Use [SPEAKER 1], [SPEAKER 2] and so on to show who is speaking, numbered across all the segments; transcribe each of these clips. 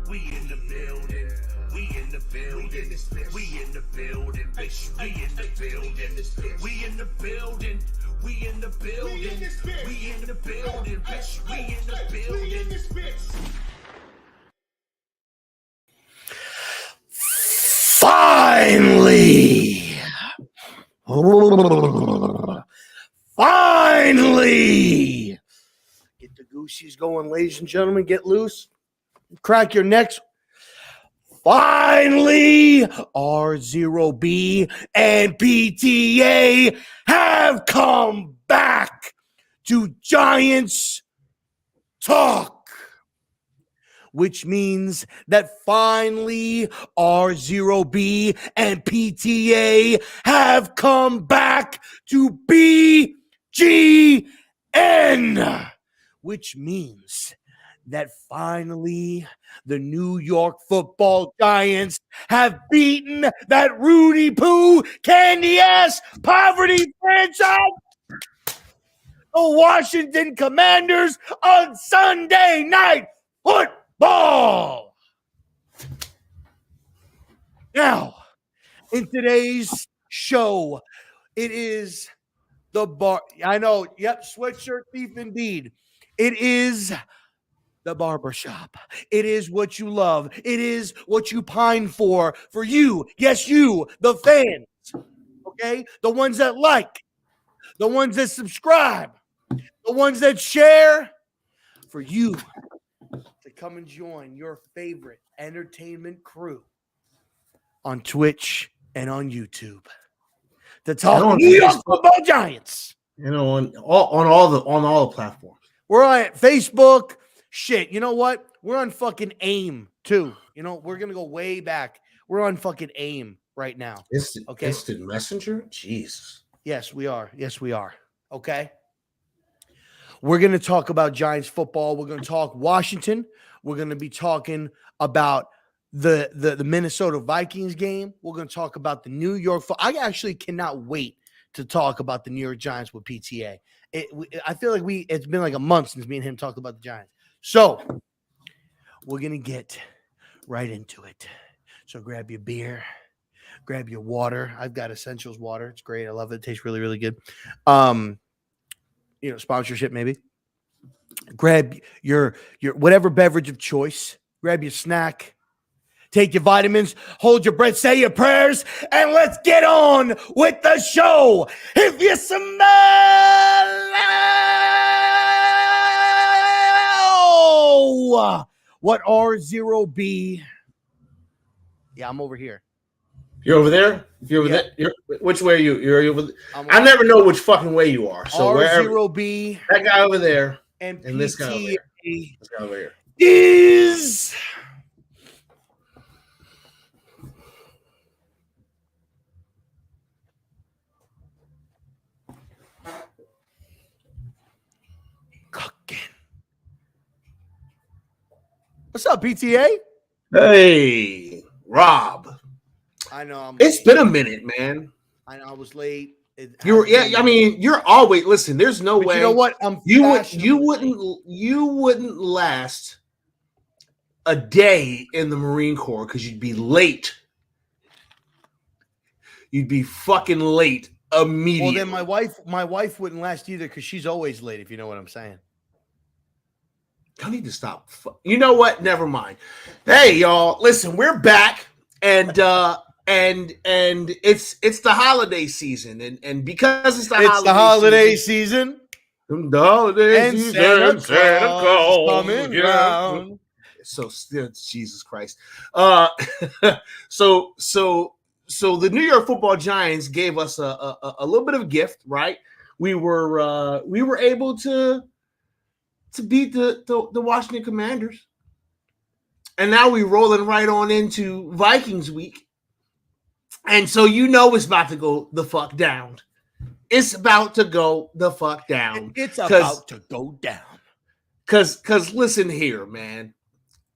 [SPEAKER 1] We in the building. We in the building. We in the building, bitch. We in the building. We in the building. We in the building. We in the building, bitch. We in the building. Finally! Finally! Get the goosies going, ladies and gentlemen. Get loose. Crack your necks. Finally, RZeroB and PTA have come back to Giants Talk, which means that finally RZeroB and PTA have come back to BGN, which means that finally the New York Football Giants have beaten that Rudy Poo candy-ass poverty franchise, the Washington Commanders, on Sunday Night Football. Now, in today's show, it is the bar. I know, yep, sweatshirt thief indeed. It is the Barber Shop. It is what you love. It is what you pine for you. Yes, you, the fans. Okay? The ones that like, the ones that subscribe, the ones that share, for you to come and join your favorite entertainment crew on Twitch and on YouTube to talk New York Football Giants.
[SPEAKER 2] You know, on all the platforms.
[SPEAKER 1] We're on Facebook. Shit, you know what? We're on fucking AIM too. You know, we're gonna go way back. We're on fucking AIM right now. Okay.
[SPEAKER 2] Instant Messenger? Jesus.
[SPEAKER 1] Yes, we are. Yes, we are. Okay. We're gonna talk about Giants football. We're gonna talk Washington. We're gonna be talking about the Minnesota Vikings game. We're gonna talk about the New York. I actually cannot wait to talk about the New York Giants with PTA. I feel like it's been like a month since me and him talked about the Giants. So we're going to get right into it. So grab your beer, grab your water. I've got Essentials water. It's great. I love it. It tastes really, really good. Sponsorship maybe. Grab your whatever beverage of choice. Grab your snack. Take your vitamins, hold your breath, say your prayers, and let's get on with the show. If you smell what RZeroB, yeah, I'm over here.
[SPEAKER 2] You're over there? If you're over there, which way are you? You're over there. I never know which fucking way you are. So
[SPEAKER 1] RZeroB,
[SPEAKER 2] that guy over there,
[SPEAKER 1] and
[SPEAKER 2] this guy over here. This guy over here
[SPEAKER 1] is cooking. What's up, PTA?
[SPEAKER 2] Hey, Rob.
[SPEAKER 1] I know.
[SPEAKER 2] It's been a minute, man.
[SPEAKER 1] I know I was late.
[SPEAKER 2] I mean, you're always listen. There's no way.
[SPEAKER 1] You know what?
[SPEAKER 2] You wouldn't last a day in the Marine Corps because you'd be late. You'd be fucking late immediately.
[SPEAKER 1] Well, then my wife wouldn't last either because she's always late. If you know what I'm saying.
[SPEAKER 2] I need to stop. You know what? Never mind. Hey, y'all. Listen, we're back, and it's the holiday season, and because it's the holiday season, Santa Claus coming around. So Jesus Christ. So the New York Football Giants gave us a little bit of a gift, right? We were able to beat the Washington Commanders. And now we're rolling right on into Vikings week. And so it's about to go the fuck down. It's about to go the fuck down.
[SPEAKER 1] It's about to go down.
[SPEAKER 2] Because listen here, man.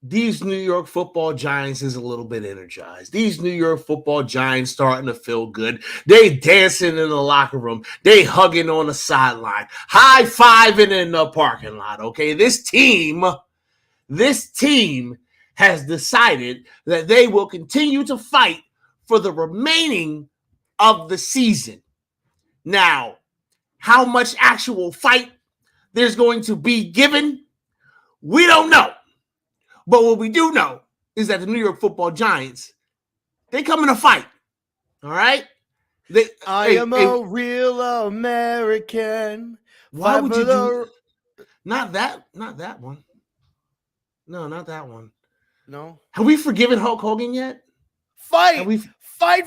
[SPEAKER 2] These New York Football Giants is a little bit energized. These New York Football Giants starting to feel good. They dancing in the locker room. They hugging on the sideline. High-fiving in the parking lot, okay? This team this team has decided that they will continue to fight for the remaining of the season. Now, how much actual fight there's going to be given, we don't know. But what we do know is that the New York Football Giants, they come in a fight. All right?
[SPEAKER 1] I am a real American.
[SPEAKER 2] Why would you do not that one? No, not that one.
[SPEAKER 1] No.
[SPEAKER 2] Have we forgiven Hulk Hogan yet?
[SPEAKER 1] Fight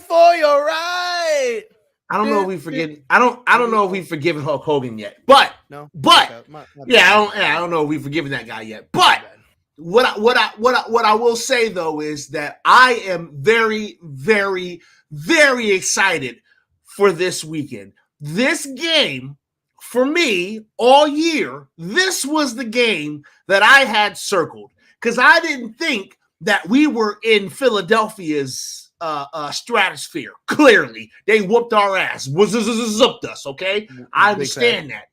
[SPEAKER 1] for your right.
[SPEAKER 2] I don't know if we've forgiven. I don't know if we've forgiven Hulk Hogan yet. But I don't know if we've forgiven that guy yet. But what I will say though is that I am very, very, very excited for this weekend. This game, for me, all year, this was the game that I had circled because I didn't think that we were in Philadelphia's stratosphere. Clearly, they whooped our ass, zipped us. Okay, I understand that,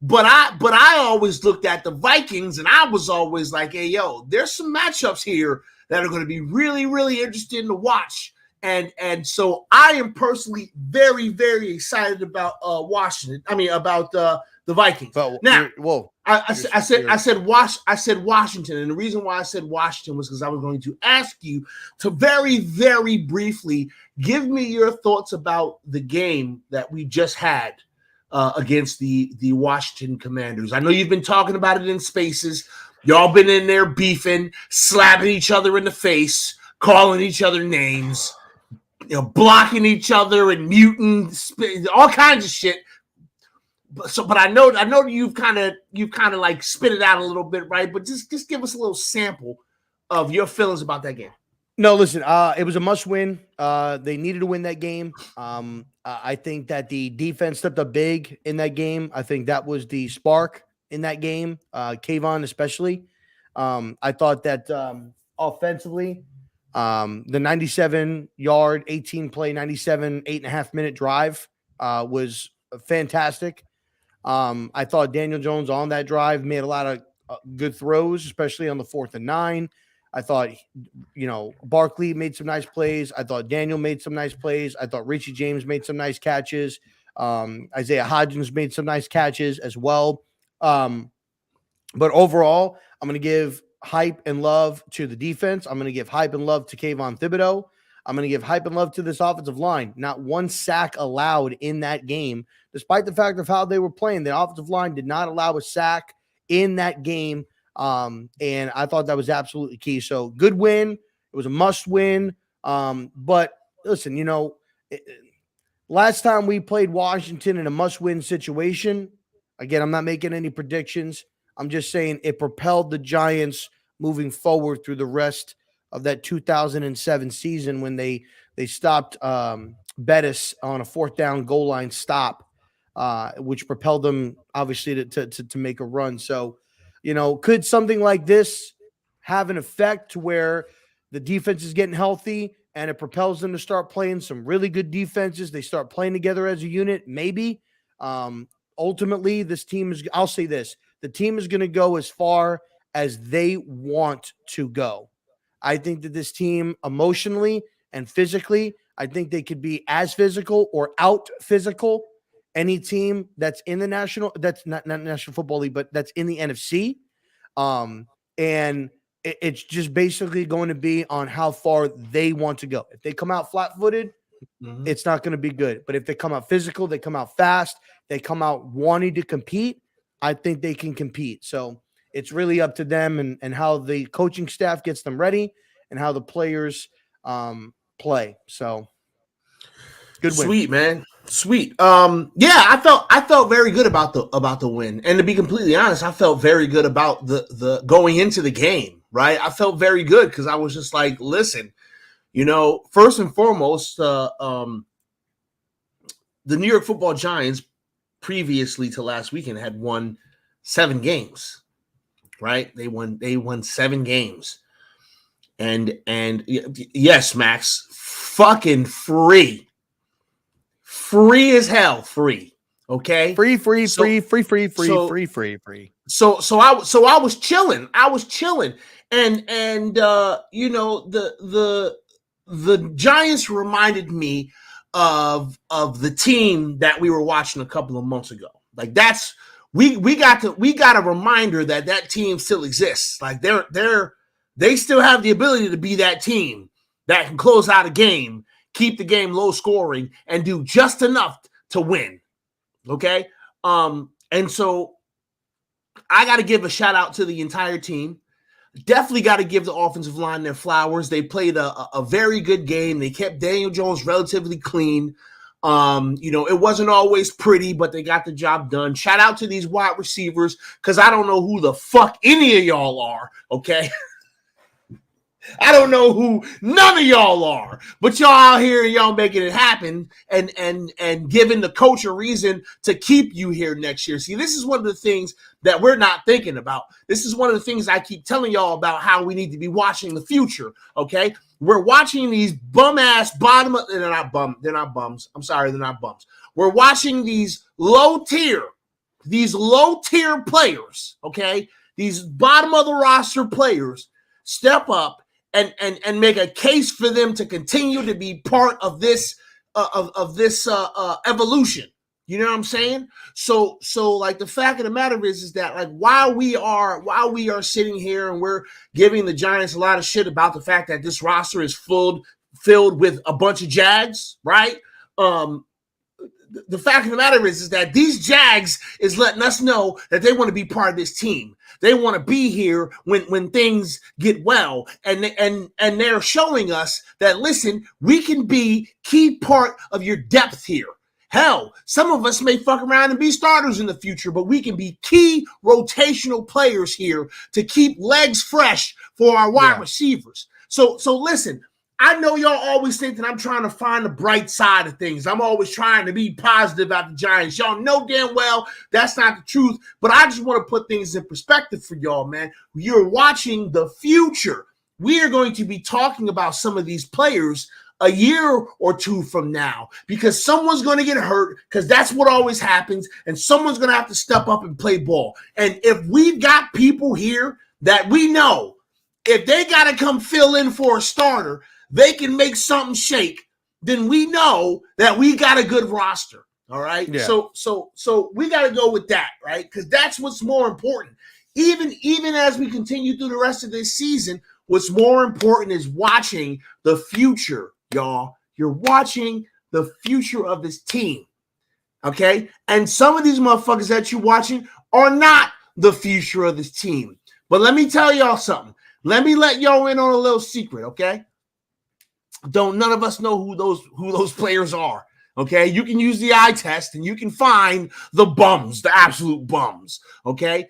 [SPEAKER 2] but I always looked at the Vikings, and I was always like, hey, yo, there's some matchups here that are going to be really, really interesting to watch. And so I am personally very, very excited about Washington. I mean, about the Vikings.
[SPEAKER 1] But
[SPEAKER 2] now, I said Washington, and the reason why I said Washington was because I was going to ask you to very, very briefly give me your thoughts about the game that we just had against the Washington Commanders. I know you've been talking about it in spaces. Y'all been in there beefing, slapping each other in the face, calling each other names, blocking each other and muting, all kinds of shit. But I know you've kind of like spit it out a little bit, right? But just give us a little sample of your feelings about that game.
[SPEAKER 1] No, listen, it was a must win. They needed to win that game. I think that the defense stepped up big in that game. I think that was the spark in that game. Kayvon especially. I thought that offensively, the 97-yard, 18-play, 8.5-minute drive was fantastic. I thought Daniel Jones on that drive made a lot of good throws, especially on the 4th and 9. I thought, Barkley made some nice plays. I thought Daniel made some nice plays. I thought Richie James made some nice catches. Isaiah Hodgins made some nice catches as well. But overall, I'm going to give hype and love to the defense. I'm going to give hype and love to Kayvon Thibodeau. I'm going to give hype and love to this offensive line. Not one sack allowed in that game, despite the fact of how they were playing. The offensive line did not allow a sack in that game, and I thought that was absolutely key. So good win. It was a must win. But listen, last time we played Washington in a must win situation, again, I'm not making any predictions. I'm just saying it propelled the Giants moving forward through the rest of that 2007 season when they stopped Bettis on a 4th down goal line stop, which propelled them obviously to make a run. So, could something like this have an effect to where the defense is getting healthy and it propels them to start playing some really good defenses? They start playing together as a unit, maybe. Ultimately, this team is, I'll say this, the team is going to go as far as they want to go. I think that this team emotionally and physically, I think they could be as physical or out physical any team that's in the that's not National Football League, but that's in the NFC. And it's just basically going to be on how far they want to go. If they come out flat-footed, it's not going to be good. But if they come out physical, they come out fast, they come out wanting to compete, I think they can compete. So it's really up to them and how the coaching staff gets them ready and how the players play. So good win.
[SPEAKER 2] Sweet, man. Sweet. I felt very good about the win. And to be completely honest, I felt very good about the going into the game, right? I felt very good because I was just like, listen, first and foremost, the New York Football Giants previously to last weekend had won 7 games. Right? They won 7 games. And yes, Max, fucking free. Free as hell, free. Okay,
[SPEAKER 1] Free.
[SPEAKER 2] So I was chilling. And you know, the Giants reminded me of the team that we were watching a couple of months ago. Like that's we got a reminder that team still exists. Like they still have the ability to be that team that can close out a game, keep the game low scoring, and do just enough to win. Okay. And so I got to give a shout out to the entire team. Definitely got to give the offensive line their flowers. They played a very good game. They kept Daniel Jones relatively clean. You know, it wasn't always pretty, but they got the job done. Shout out to these wide receivers, because I don't know who the fuck any of y'all are, okay? I don't know who none of y'all are, but y'all out here and y'all making it happen and giving the coach a reason to keep you here next year. See, this is one of the things that we're not thinking about. This is one of the things I keep telling y'all about, how we need to be watching the future, okay? We're watching these bum-ass they're not bums. I'm sorry, they're not bums. We're watching these low-tier players, okay? These bottom-of-the-roster players step up and make a case for them to continue to be part of this evolution. You know what I'm saying? So like the fact of the matter is that like while we are sitting here and we're giving the Giants a lot of shit about the fact that this roster is filled with a bunch of Jags, right? The fact of the matter is that these Jags is letting us know that they want to be part of this team. They want to be here when things get well, and they're showing us that, listen, we can be key part of your depth here. Hell, some of us may fuck around and be starters in the future, but we can be key rotational players here to keep legs fresh for our wide receivers. So listen, I know y'all always think that I'm trying to find the bright side of things. I'm always trying to be positive about the Giants. Y'all know damn well that's not the truth, but I just want to put things in perspective for y'all, man. You're watching the future. We are going to be talking about some of these players a year or two from now, because someone's going to get hurt, because that's what always happens, and someone's going to have to step up and play ball. And if we've got people here that we know, if they got to come fill in for a starter, they can make something shake, then we know that we got a good roster. All right. Yeah. So we got to go with that, right? Because that's what's more important. Even as we continue through the rest of this season, what's more important is watching the future, y'all. You're watching the future of this team. Okay. And some of these motherfuckers that you're watching are not the future of this team. But let me tell y'all something. Let me let y'all in on a little secret, okay? None of us know who those players are. Okay, you can use the eye test and you can find the bums, the absolute bums. Okay,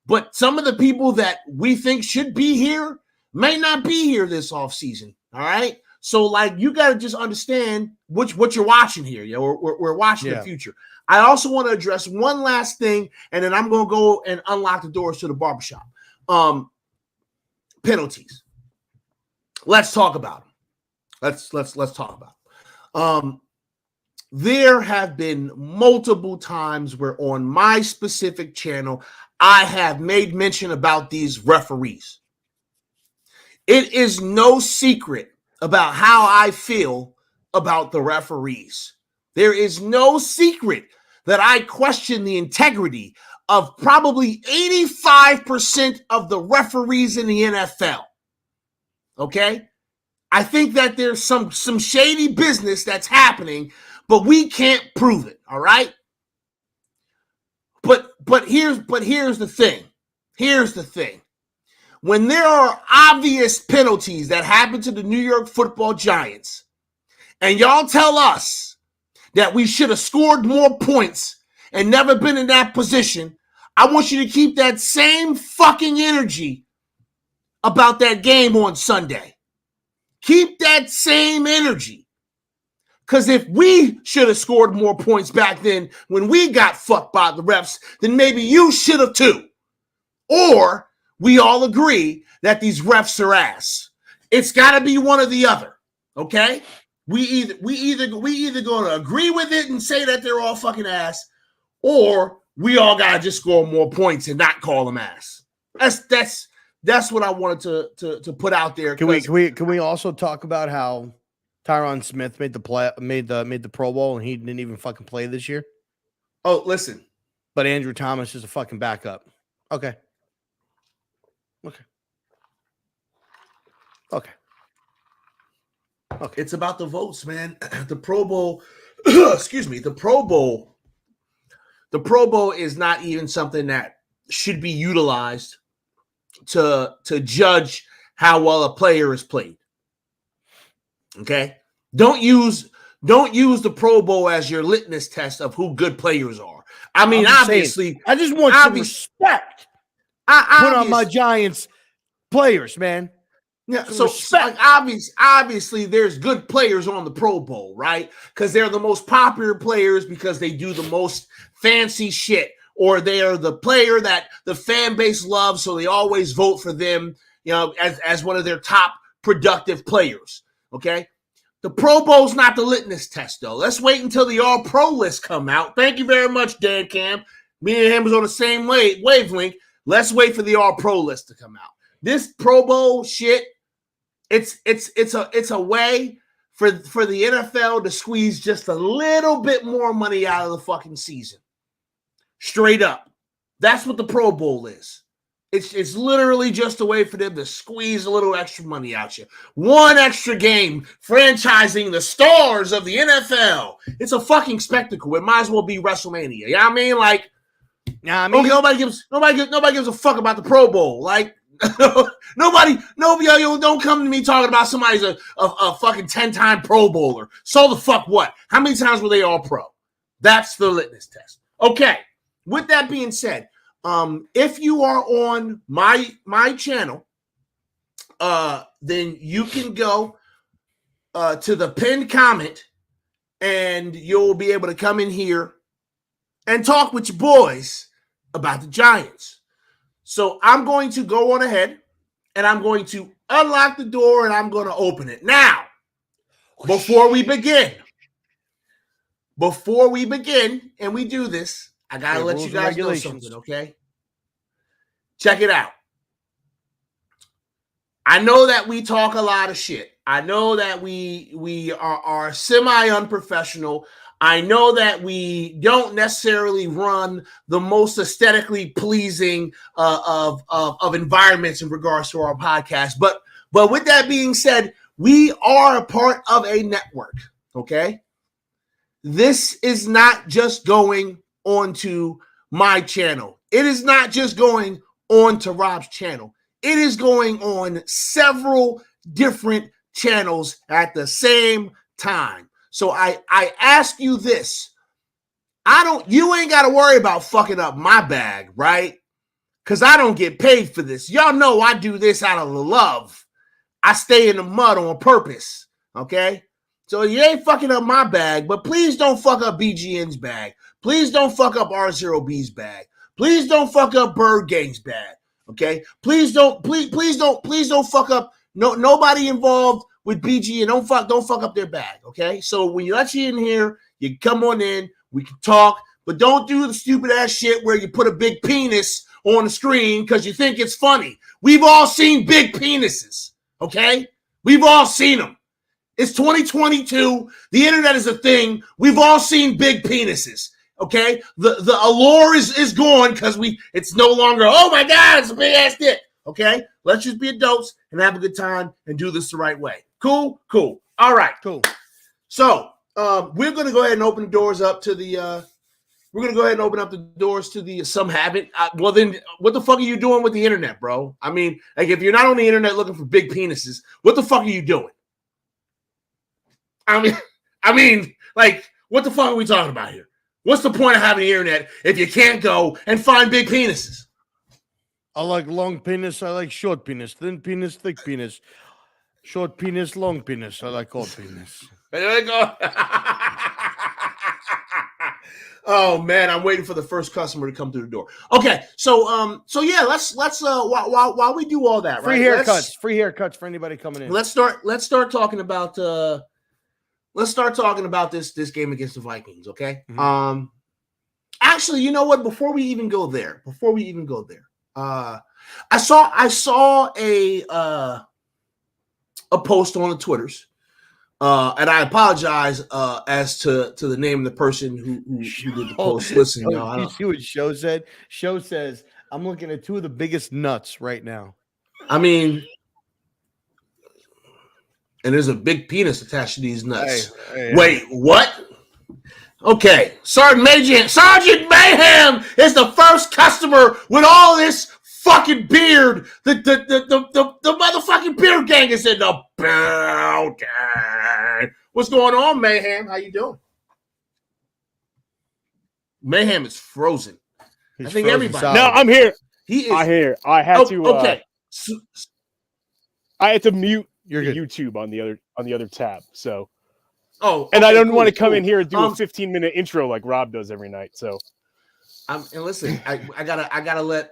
[SPEAKER 2] but some of the people that we think should be here may not be here this offseason. All right, so like you got to just understand what you're watching here. Yeah, we're watching the future. I also want to address one last thing, and then I'm going to go and unlock the doors to the barbershop. Penalties. Let's talk about them. Let's talk about it. There have been multiple times where on my specific channel, I have made mention about these referees. It is no secret about how I feel about the referees. There is no secret that I question the integrity of probably 85% of the referees in the NFL. Okay? I think that there's some shady business that's happening, but we can't prove it. All right. But here's the thing. Here's the thing. When there are obvious penalties that happen to the New York Football Giants, and y'all tell us that we should have scored more points and never been in that position, I want you to keep that same fucking energy about that game on Sunday. Keep that same energy. Because if we should have scored more points back then when we got fucked by the refs, then maybe you should have too. Or we all agree that these refs are ass. It's got to be one or the other. Okay? We either going to agree with it and say that they're all fucking ass, or we all gotta just score more points and not call them ass. That's what I wanted to put out there.
[SPEAKER 1] Can we also talk about how Tyron Smith made the Pro Bowl and he didn't even fucking play this year?
[SPEAKER 2] Oh, listen.
[SPEAKER 1] But Andrew Thomas is a fucking backup. Okay.
[SPEAKER 2] It's about the votes, man. The Pro Bowl, excuse me, the Pro Bowl is not even something that should be utilized to judge how well a player is played. Okay? Don't use the Pro Bowl as your litmus test of who good players are. I mean, obviously,
[SPEAKER 1] I just want some respect. Put on my Giants players, man.
[SPEAKER 2] Yeah, so like, obviously there's good players on the Pro Bowl, right? Because they're the most popular players because they do the most fancy shit, or they are the player that the fan base loves, so they always vote for them, you know, as one of their top productive players. Okay, the Pro Bowl's not the litmus test, though. Let's wait until the All Pro list come out. Thank you very much, Dan Cam. Me and him was on the same wavelength. Let's wait for the All Pro list to come out. This Pro Bowl shit, it's a way for the NFL to squeeze just a little bit more money out of the fucking season. Straight up. That's what the Pro Bowl is. It's literally just a way for them to squeeze a little extra money out you. One extra game franchising the stars of the NFL. It's a fucking spectacle. It might as well be WrestleMania. You know what I mean? Like, nobody gives a fuck about the Pro Bowl. Like, nobody, don't come to me talking about somebody's a fucking 10-time Pro Bowler. So the fuck what? How many times were they All Pro? That's the litmus test. Okay. With that being said, if you are on my channel, then you can go to the pinned comment, and you'll be able to come in here and talk with your boys about the Giants. So I'm going to go on ahead, and I'm going to unlock the door, and I'm going to open it. Now, before we begin, and we do this, I got to let you guys know something, okay? Check it out. I know that we talk a lot of shit. I know that we are semi-unprofessional. I know that we don't necessarily run the most aesthetically pleasing of environments in regards to our podcast. But with that being said, we are a part of a network, okay? This is not just going onto my channel. It is not just going onto Rob's channel. It is going on several different channels at the same time. So I ask you this. You ain't got to worry about fucking up my bag, right? Because I don't get paid for this. Y'all know I do this out of love. I stay in the mud on purpose, okay? So you ain't fucking up my bag, but please don't fuck up BGN's bag. Please don't fuck up RZeroB's bag. Please don't fuck up Bird Gang's bag, okay? Please don't fuck up nobody involved with BG, and don't fuck up their bag, okay? So when you let you in here, you come on in, we can talk, but don't do the stupid ass shit where you put a big penis on the screen because you think it's funny. We've all seen big penises, okay? We've all seen them. It's 2022. The internet is a thing. We've all seen big penises, okay? The allure is gone because it's no longer, oh my God, it's a big ass dick, okay? Let's just be adults and have a good time and do this the right way. Cool. All right.
[SPEAKER 1] Cool.
[SPEAKER 2] So we're gonna go ahead and open the doors up to the. We're gonna go ahead and open up the doors to the. Some haven't. Well, then, what the fuck are you doing with the internet, bro? I mean, like, if you're not on the internet looking for big penises, what the fuck are you doing? I mean, like, what the fuck are we talking about here? What's the point of having the internet if you can't go and find big penises?
[SPEAKER 1] I like long penis. I like short penis. Thin penis. Thick penis. Short penis, long penis. I like all penis.
[SPEAKER 2] There you go. Oh man, I'm waiting for the first customer to come through the door. Okay, so yeah, let's while we do all that,
[SPEAKER 1] free haircuts for anybody coming in.
[SPEAKER 2] Let's start talking about this game against the Vikings. Okay,
[SPEAKER 1] Mm-hmm.
[SPEAKER 2] actually, you know what? Before we even go there, I saw a post on the Twitters, and I apologize as to the name of the person who did the post. Listen, y'all.
[SPEAKER 1] You see what Show said? Show says, "I'm looking at two of the biggest nuts right now."
[SPEAKER 2] I mean, and there's a big penis attached to these nuts.
[SPEAKER 1] Hey.
[SPEAKER 2] Wait, what? Okay, Sergeant Mayhem is the first customer with all this fucking beard. The motherfucking beard gang is in the building. What's going on, Mayhem? How you doing? Mayhem is frozen. I think everybody.
[SPEAKER 3] No, I'm here.
[SPEAKER 2] He is.
[SPEAKER 3] I had to.
[SPEAKER 2] Okay.
[SPEAKER 3] I had to mute
[SPEAKER 1] You're good.
[SPEAKER 3] YouTube on the other tab. So.
[SPEAKER 2] Oh,
[SPEAKER 3] and I don't
[SPEAKER 2] cool,
[SPEAKER 3] want to come in here and do a
[SPEAKER 2] a
[SPEAKER 3] 15-minute intro like Rob does every night. So.
[SPEAKER 2] And listen, I gotta let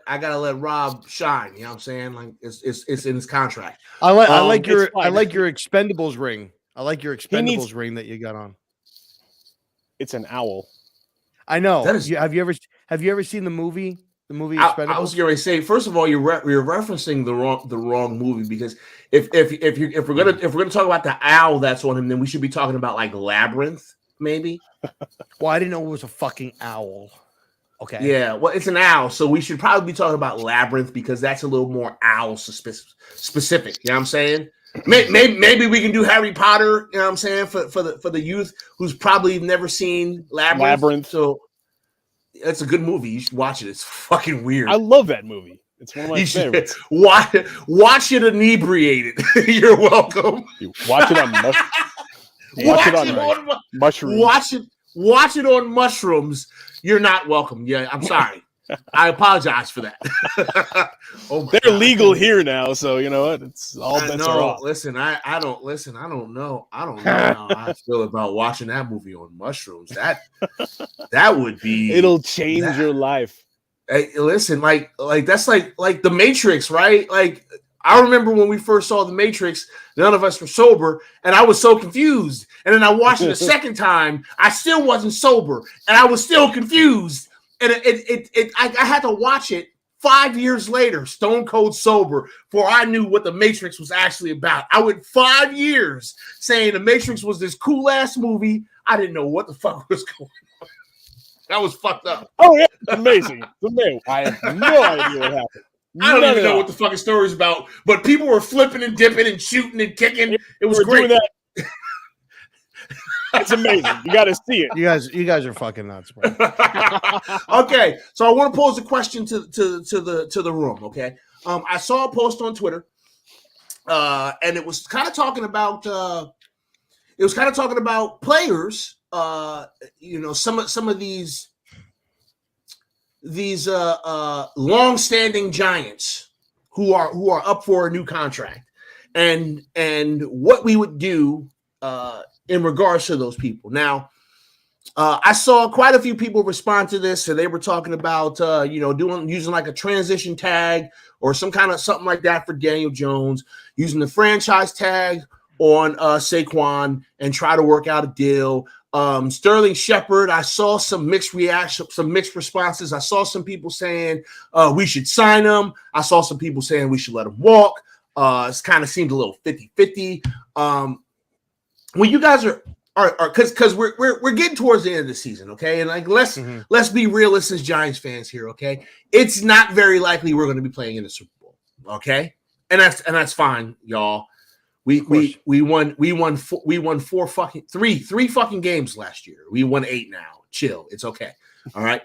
[SPEAKER 2] Rob shine. You know what I'm saying? Like it's in his contract.
[SPEAKER 1] I like your Expendables ring. I like your Expendables ring that you got on.
[SPEAKER 3] It's an owl.
[SPEAKER 1] I know. Have you ever seen the movie? The movie Expendables?
[SPEAKER 2] I was going to say, first of all, you're referencing the wrong movie, because if we're gonna talk about the owl that's on him, then we should be talking about like Labyrinth, maybe.
[SPEAKER 1] Well, I didn't know it was a fucking owl. Okay.
[SPEAKER 2] Yeah, well, it's an owl, so we should probably be talking about Labyrinth, because that's a little more owl specific. You know what I'm saying? Maybe we can do Harry Potter. You know what I'm saying, for the youth who's probably never seen Labyrinth. So it's a good movie. You should watch it. It's fucking weird.
[SPEAKER 3] I love that movie. It's one of my favorites.
[SPEAKER 2] Watch it inebriated. You're welcome.
[SPEAKER 3] Watch it on mushrooms.
[SPEAKER 2] Watch it on mushrooms. You're not welcome. Yeah, I'm sorry. I apologize for that.
[SPEAKER 3] They're legal here now, so you know what? It's all bets are off.
[SPEAKER 2] Listen, I don't know how I feel about watching that movie on mushrooms. That would be.
[SPEAKER 3] It'll change your life.
[SPEAKER 2] Hey, listen, like that's like The Matrix, right? Like, I remember when we first saw The Matrix, none of us were sober, and I was so confused. And then I watched it a second time. I still wasn't sober, and I was still confused. And I had to watch it 5 years later, stone cold sober, before I knew what The Matrix was actually about. I went 5 years saying The Matrix was this cool ass movie. I didn't know what the fuck was going on. That was fucked up.
[SPEAKER 3] Oh yeah, it's amazing. It's amazing. I have no idea what happened.
[SPEAKER 2] I don't even know what the fucking story's about, but people were flipping and dipping and shooting and kicking. It was great.
[SPEAKER 3] It's amazing. You got to see it.
[SPEAKER 1] You guys are fucking nuts, bro.
[SPEAKER 2] Okay, so I want to pose a question to the room. Okay, I saw a post on Twitter, and it was kind of talking about players. You know, some of these long-standing giants who are up for a new contract, and what we would do in regards to those people. Now, I saw quite a few people respond to this, and they were talking about using like a transition tag or something like that for Daniel Jones, using the franchise tag on Saquon and try to work out a deal. Sterling Shepard, I saw some mixed reactions, some mixed responses. I saw some people saying we should sign him. I saw some people saying we should let him walk. It's kind of seemed a little 50-50. When you guys are because we're getting towards the end of the season, okay? And like let's be realists as Giants fans here, okay? It's not very likely we're going to be playing in the Super Bowl, okay? And that's fine, y'all. We won three fucking games last year. We won 8 now. Chill. It's okay. All right.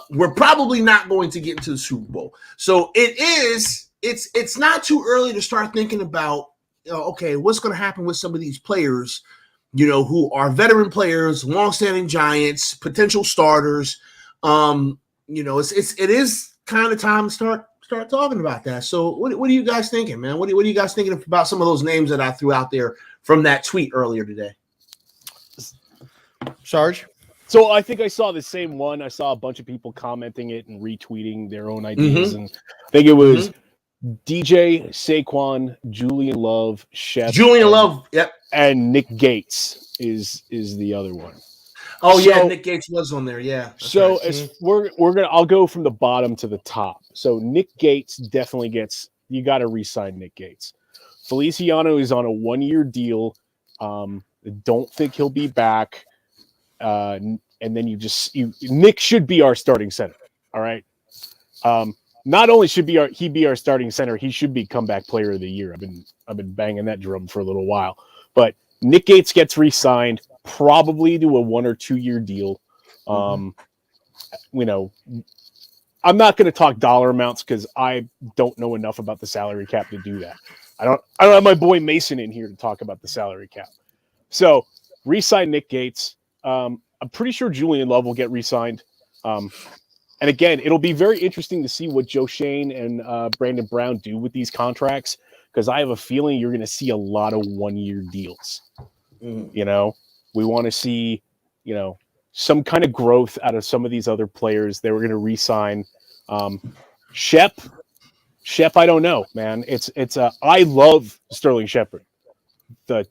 [SPEAKER 2] We're probably not going to get into the Super Bowl. So it's not too early to start thinking about, okay, what's going to happen with some of these players, who are veteran players, longstanding Giants, potential starters. It is kind of time to start talking about that. So what are you guys thinking, man? What are you guys thinking about some of those names that I threw out there from that tweet earlier today?
[SPEAKER 1] Sarge?
[SPEAKER 3] So I think I saw the same one. I saw a bunch of people commenting it and retweeting their own ideas. And I think it was DJ, Saquon, Julian Love, Shep.
[SPEAKER 2] Julian Love, yep.
[SPEAKER 3] And Nick Gates is the other one.
[SPEAKER 2] Oh yeah, Nick Gates was on there. Yeah.
[SPEAKER 3] So
[SPEAKER 2] right.
[SPEAKER 3] as I'll go from the bottom to the top. So Nick Gates definitely gets. You got to re-sign Nick Gates. Feliciano is on a 1-year deal. Don't think he'll be back. And then Nick should be our starting center. All right. Not only should he be our starting center, he should be comeback player of the year. I've been banging that drum for a little while. But Nick Gates gets re-signed, probably to a 1 or 2 year deal. You know, I'm not going to talk dollar amounts because I don't know enough about the salary cap to do that. I don't have my boy Mason in here to talk about the salary cap. So re-sign Nick Gates. I'm pretty sure Julian Love will get re-signed. And again, it'll be very interesting to see what Joe Shane and Brandon Brown do with these contracts, because I have a feeling you're going to see a lot of 1-year deals. You know, we want to see, you know, some kind of growth out of some of these other players. They were going to re-sign Shep, I don't know, man. I love Sterling Shepard. The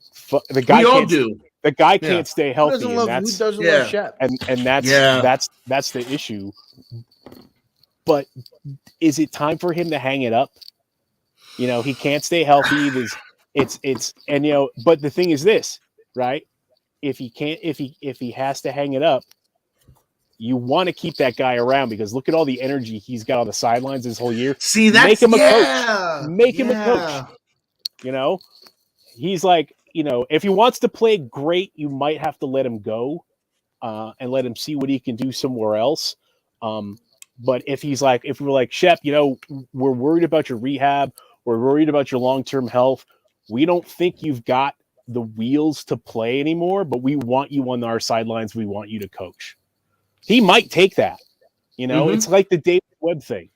[SPEAKER 3] guy
[SPEAKER 2] we all
[SPEAKER 3] can't,
[SPEAKER 2] do.
[SPEAKER 3] The guy can't stay healthy,
[SPEAKER 1] Who doesn't love Shep?
[SPEAKER 3] And that's the issue. But is it time for him to hang it up? You know, he can't stay healthy. And you know, but the thing is this, right? If he has to hang it up, you want to keep that guy around, because look at all the energy he's got on the sidelines this whole year.
[SPEAKER 2] See,
[SPEAKER 3] make him a coach. Make him a coach. You know, he's like, you know, if he wants to play great, you might have to let him go and let him see what he can do somewhere else. But if we're like, Shep, you know, we're worried about your rehab, we're worried about your long-term health. We don't think you've got the wheels to play anymore, but we want you on our sidelines. We want you to coach. He might take that. You know, it's like the Davis Webb thing.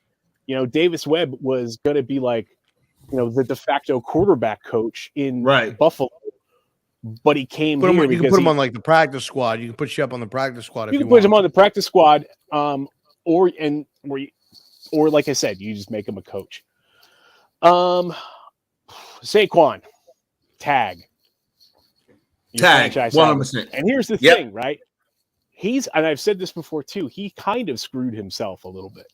[SPEAKER 3] You know, Davis Webb was going to be like, you know, the de facto quarterback coach in Buffalo, but he came here.
[SPEAKER 1] You can put him on like the practice squad. You can put Shep on the practice squad.
[SPEAKER 3] You can put him on the practice squad, or like I said, you just make him a coach. Saquon, tag,
[SPEAKER 2] 100%.
[SPEAKER 3] And here's the thing, right? And I've said this before too, he kind of screwed himself a little bit.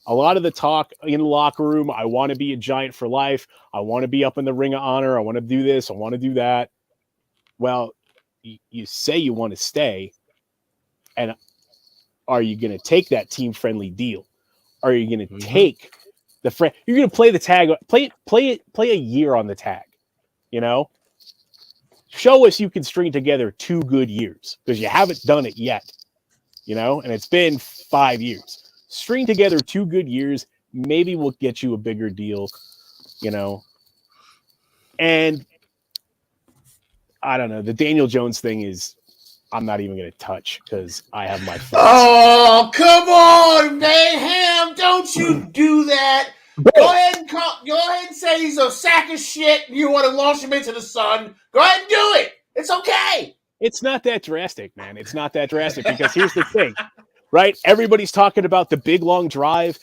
[SPEAKER 3] A lot of the talk in the locker room, I want to be a Giant for life. I want to be up in the Ring of Honor. I want to do this. I want to do that. Well, you say you want to stay, and are you going to take that team-friendly deal? Are you going to take the friend? You're going to play the tag, play a year on the tag, you know? Show us you can string together 2 good years, because you haven't done it yet, you know, and it's been 5 years. String together 2 good years. Maybe we'll get you a bigger deal, you know. And I don't know. The Daniel Jones thing is, I'm not even going to touch, because I have my thoughts.
[SPEAKER 2] Oh, come on, Mayhem. Don't you do that. Go ahead and say he's a sack of shit and you want to launch him into the sun. Go ahead and do it. It's okay.
[SPEAKER 3] It's not that drastic, man. It's not that drastic, because here's the thing, right? Everybody's talking about the big, long drive.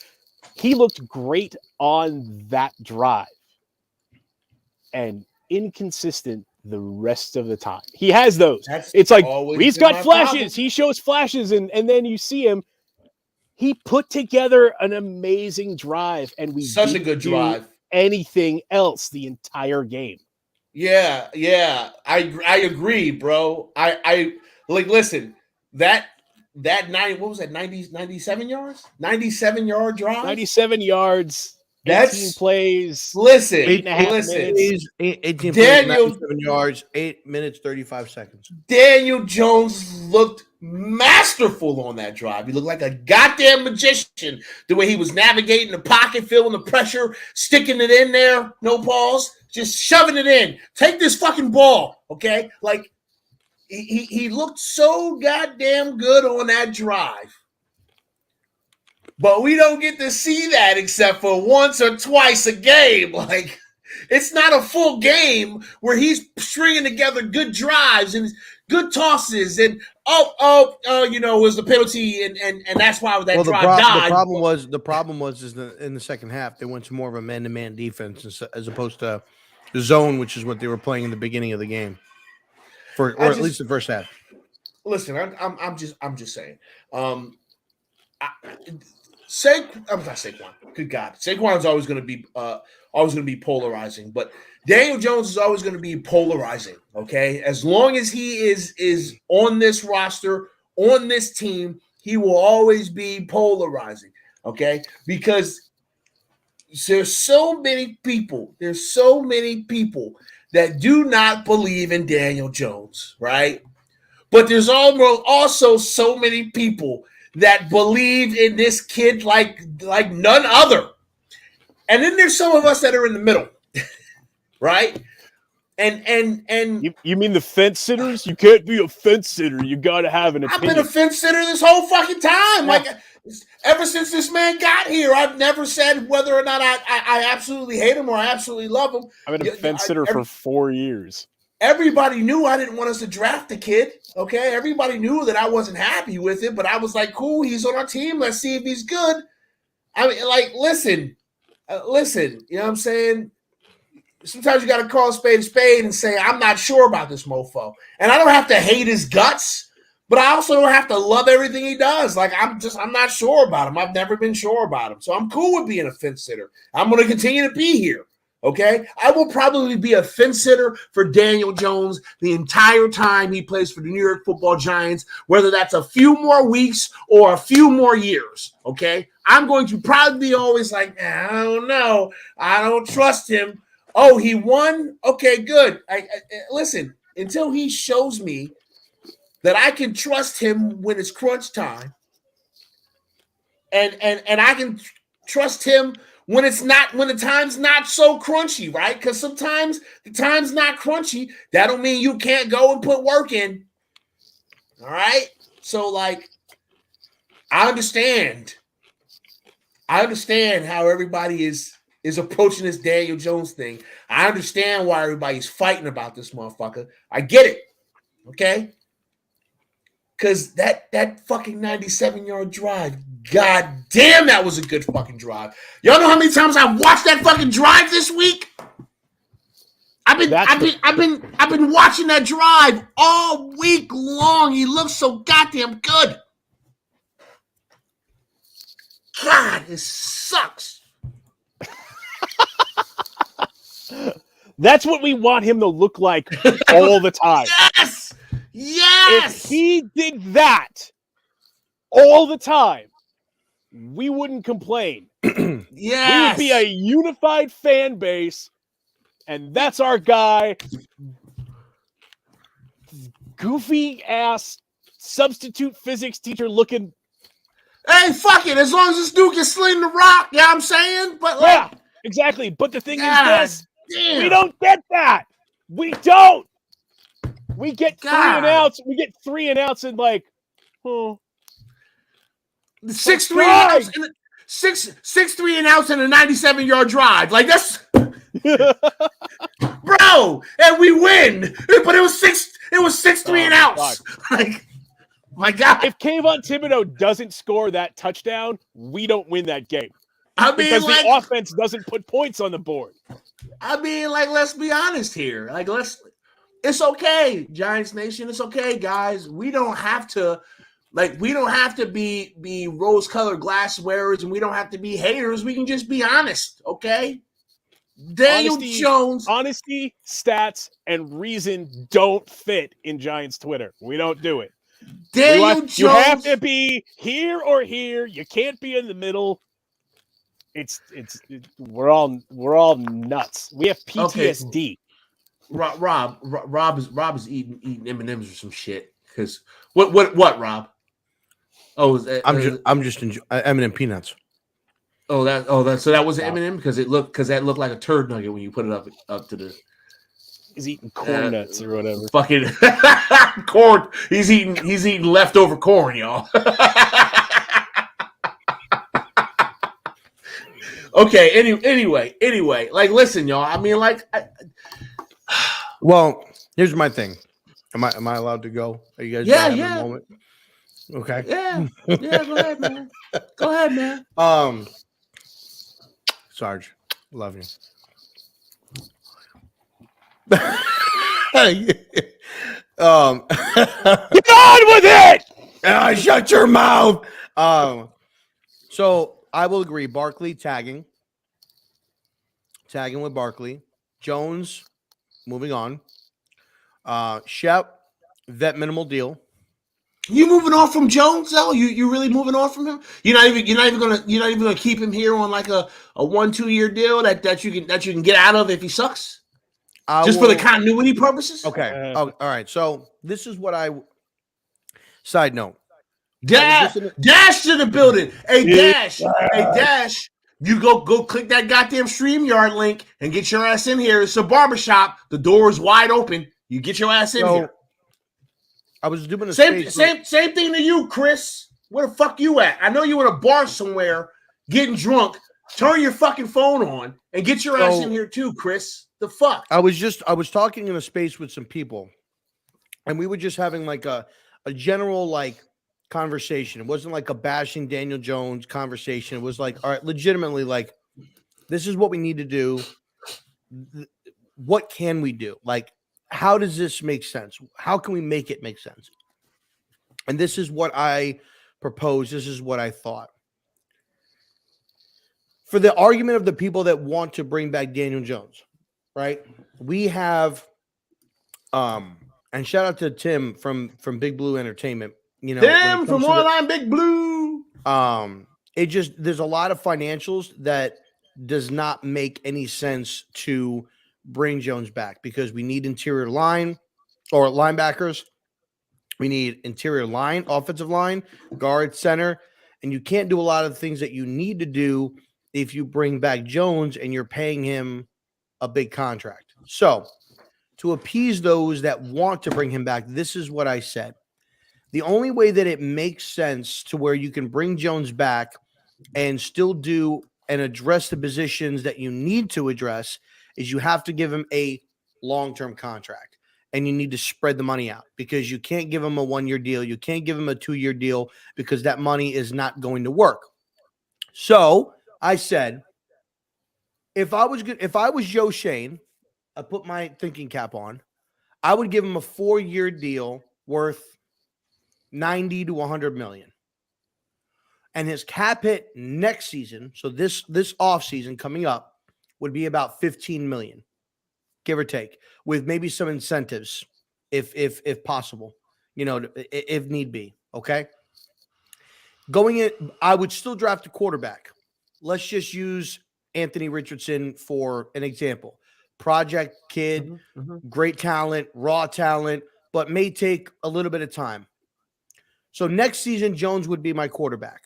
[SPEAKER 3] He looked great on that drive and inconsistent the rest of the time. He has those. It's like, he's got flashes. Problem. He shows flashes, and then you see him. He put together an amazing drive, and we
[SPEAKER 2] such a good drive.
[SPEAKER 3] Anything else the entire game?
[SPEAKER 2] Yeah, I agree, bro. I like, listen, that 97 yards? 97-yard drive?
[SPEAKER 3] 97 yards.
[SPEAKER 2] That's
[SPEAKER 3] 18 plays.
[SPEAKER 2] Listen,
[SPEAKER 3] 8.5 minutes.
[SPEAKER 1] 18 plays, 97 yards, 8 minutes, 35 seconds.
[SPEAKER 2] Daniel Jones looked masterful on that drive. He looked like a goddamn magician. The way he was navigating the pocket, feeling the pressure, sticking it in there, no pause, just shoving it in. Take this fucking ball, okay? Like, he looked so goddamn good on that drive. But we don't get to see that except for once or twice a game. Like, it's not a full game where he's stringing together good drives and good tosses and you know, was the penalty and that's why that drive died.
[SPEAKER 1] The problem was in the second half they went to more of a man-to-man defense as opposed to the zone, which is what they were playing in the beginning of the game, or at least the first half.
[SPEAKER 2] listen, I'm just saying. I'm not Saquon. Good God, Saquon is always going to be polarizing, but Daniel Jones is always going to be polarizing. Okay, as long as he is on this roster, on this team, he will always be polarizing. Okay, because there's so many people that do not believe in Daniel Jones, right? But there's also so many people that believe in this kid like none other. And then there's some of us that are in the middle, right? And
[SPEAKER 3] You mean the fence sitters? You can't be a fence sitter. You got to have an
[SPEAKER 2] I've
[SPEAKER 3] opinion.
[SPEAKER 2] been a fence sitter this whole fucking time. Like ever since this man got here, I've never said whether or not I absolutely hate him or I absolutely love him.
[SPEAKER 3] I've been a fence sitter for 4 years.
[SPEAKER 2] Everybody knew I didn't want us to draft the kid. Okay, everybody knew that I wasn't happy with it, but I was like, cool, he's on our team. Let's see if he's good. I mean, like, listen. You know what I'm saying? Sometimes you got to call a spade and say, I'm not sure about this mofo. And I don't have to hate his guts, but I also don't have to love everything he does. Like, I'm not sure about him. I've never been sure about him. So I'm cool with being a fence sitter. I'm going to continue to be here. Okay? I will probably be a fence sitter for Daniel Jones the entire time he plays for the New York Football Giants, whether that's a few more weeks or a few more years. Okay? I'm going to probably be always like, I don't know. I don't trust him. Oh, he won? Okay, good. Listen, until he shows me that I can trust him when it's crunch time, and I can trust him when the time's not so crunchy, right? Because sometimes the time's not crunchy. That don't mean you can't go and put work in. All right? So, like, I understand how everybody is approaching this Daniel Jones thing. I understand why everybody's fighting about this motherfucker. I get it. Okay? Because that fucking 97-yard drive, god damn, that was a good fucking drive. Y'all know how many times I watched that fucking drive this week? I've been watching that drive all week long. He looks so goddamn good. God, this sucks.
[SPEAKER 3] That's what we want him to look like all the time.
[SPEAKER 2] Yes! Yes!
[SPEAKER 3] If he did that all the time, we wouldn't complain.
[SPEAKER 2] Yes!
[SPEAKER 3] We would be a unified fan base, and that's our guy. Goofy ass substitute physics teacher looking.
[SPEAKER 2] Hey, fuck it. As long as this dude can sling the rock, you know what I'm saying? But like,
[SPEAKER 3] yeah, exactly. But the thing is this.
[SPEAKER 2] Damn.
[SPEAKER 3] We don't get that. We don't. We get 3 and outs. We get 3 and outs and like, oh.
[SPEAKER 2] 6 3 and outs in 6 3 and outs in a 97-yard drive. Like that's bro, and we win. But it was 6 3 and outs. Like, my God.
[SPEAKER 3] If Kayvon Thibodeau doesn't score that touchdown, we don't win that game.
[SPEAKER 2] I mean,
[SPEAKER 3] because
[SPEAKER 2] like,
[SPEAKER 3] the offense doesn't put points on the board.
[SPEAKER 2] I mean, like, let's be honest here. Like, it's okay, Giants Nation. It's okay, guys. We don't have to be rose-colored glass wearers, and we don't have to be haters. We can just be honest, okay? Daniel Jones.
[SPEAKER 3] Honesty, stats, and reason don't fit in Giants Twitter. We don't do it.
[SPEAKER 2] Daniel Jones.
[SPEAKER 3] You have to be here or here. You can't be in the middle. We're all nuts. We have PTSD.
[SPEAKER 2] Okay. Rob is eating M&Ms or some shit. Because what Rob? Oh,
[SPEAKER 1] I'm just enjoying M&M peanuts.
[SPEAKER 2] So that was an M&M because that looked like a turd nugget when you put it up to the.
[SPEAKER 3] He's eating corn nuts or whatever.
[SPEAKER 2] Fucking corn. He's eating leftover corn, y'all. Okay. Anyway. Like, listen, y'all. I mean, like.
[SPEAKER 1] Well, here's my thing. Am I allowed to go? Are you guys?
[SPEAKER 2] Yeah.
[SPEAKER 1] A moment? Okay.
[SPEAKER 2] Yeah. Go ahead, man.
[SPEAKER 1] Sarge, love you.
[SPEAKER 3] Get on with it.
[SPEAKER 1] Shut your mouth. So I will agree. Barkley tagging with Barkley. Jones moving on. Shep, vet minimal deal.
[SPEAKER 2] You moving on from Jones though? You really moving on from him? You're not even gonna keep him here on like a 1-2 year deal that you can get out of if he sucks? For the continuity purposes?
[SPEAKER 1] Okay. All right. So this is what I side note.
[SPEAKER 2] Dash to the building. Hey, Dash. You go click that goddamn StreamYard link and get your ass in here. It's a barbershop. The door is wide open. You get your ass in here.
[SPEAKER 1] I was doing the
[SPEAKER 2] same thing to you, Chris. Where the fuck you at? I know you in a bar somewhere getting drunk. Turn your fucking phone on and get your ass in here too, Chris. The fuck?
[SPEAKER 1] I was talking in a space with some people, and we were just having like a general like conversation. It wasn't like a bashing Daniel Jones conversation. It was like, all right, legitimately, like, this is what we need to do. What can we do? Like, how does this make sense? How can we make it make sense? And this is what I proposed. This is what I thought. For the argument of the people that want to bring back Daniel Jones, right? We have, and shout out to Tim from Big Blue Entertainment. You know,
[SPEAKER 2] Tim from One Big Blue.
[SPEAKER 1] There's a lot of financials that does not make any sense to bring Jones back because we need interior line or linebackers. We need interior line, offensive line, guard, center, and you can't do a lot of the things that you need to do if you bring back Jones and you're paying him a big contract. So to appease those that want to bring him back, this is what I said. The only way that it makes sense to where you can bring Jones back and still do and address the positions that you need to address is you have to give him a long-term contract and you need to spread the money out because you can't give him a 1-year deal. You can't give him a 2-year deal because that money is not going to work. So I said, if I was Joe Shane, I put my thinking cap on, I would give him a 4-year deal worth 90 to 100 million. And his cap hit next season, so this off season coming up, would be about 15 million, give or take, with maybe some incentives if possible, you know, if need be. Okay. Going in, I would still draft a quarterback. Let's just use Anthony Richardson for an example. Project kid, great talent, raw talent, but may take a little bit of time. So next season, Jones would be my quarterback.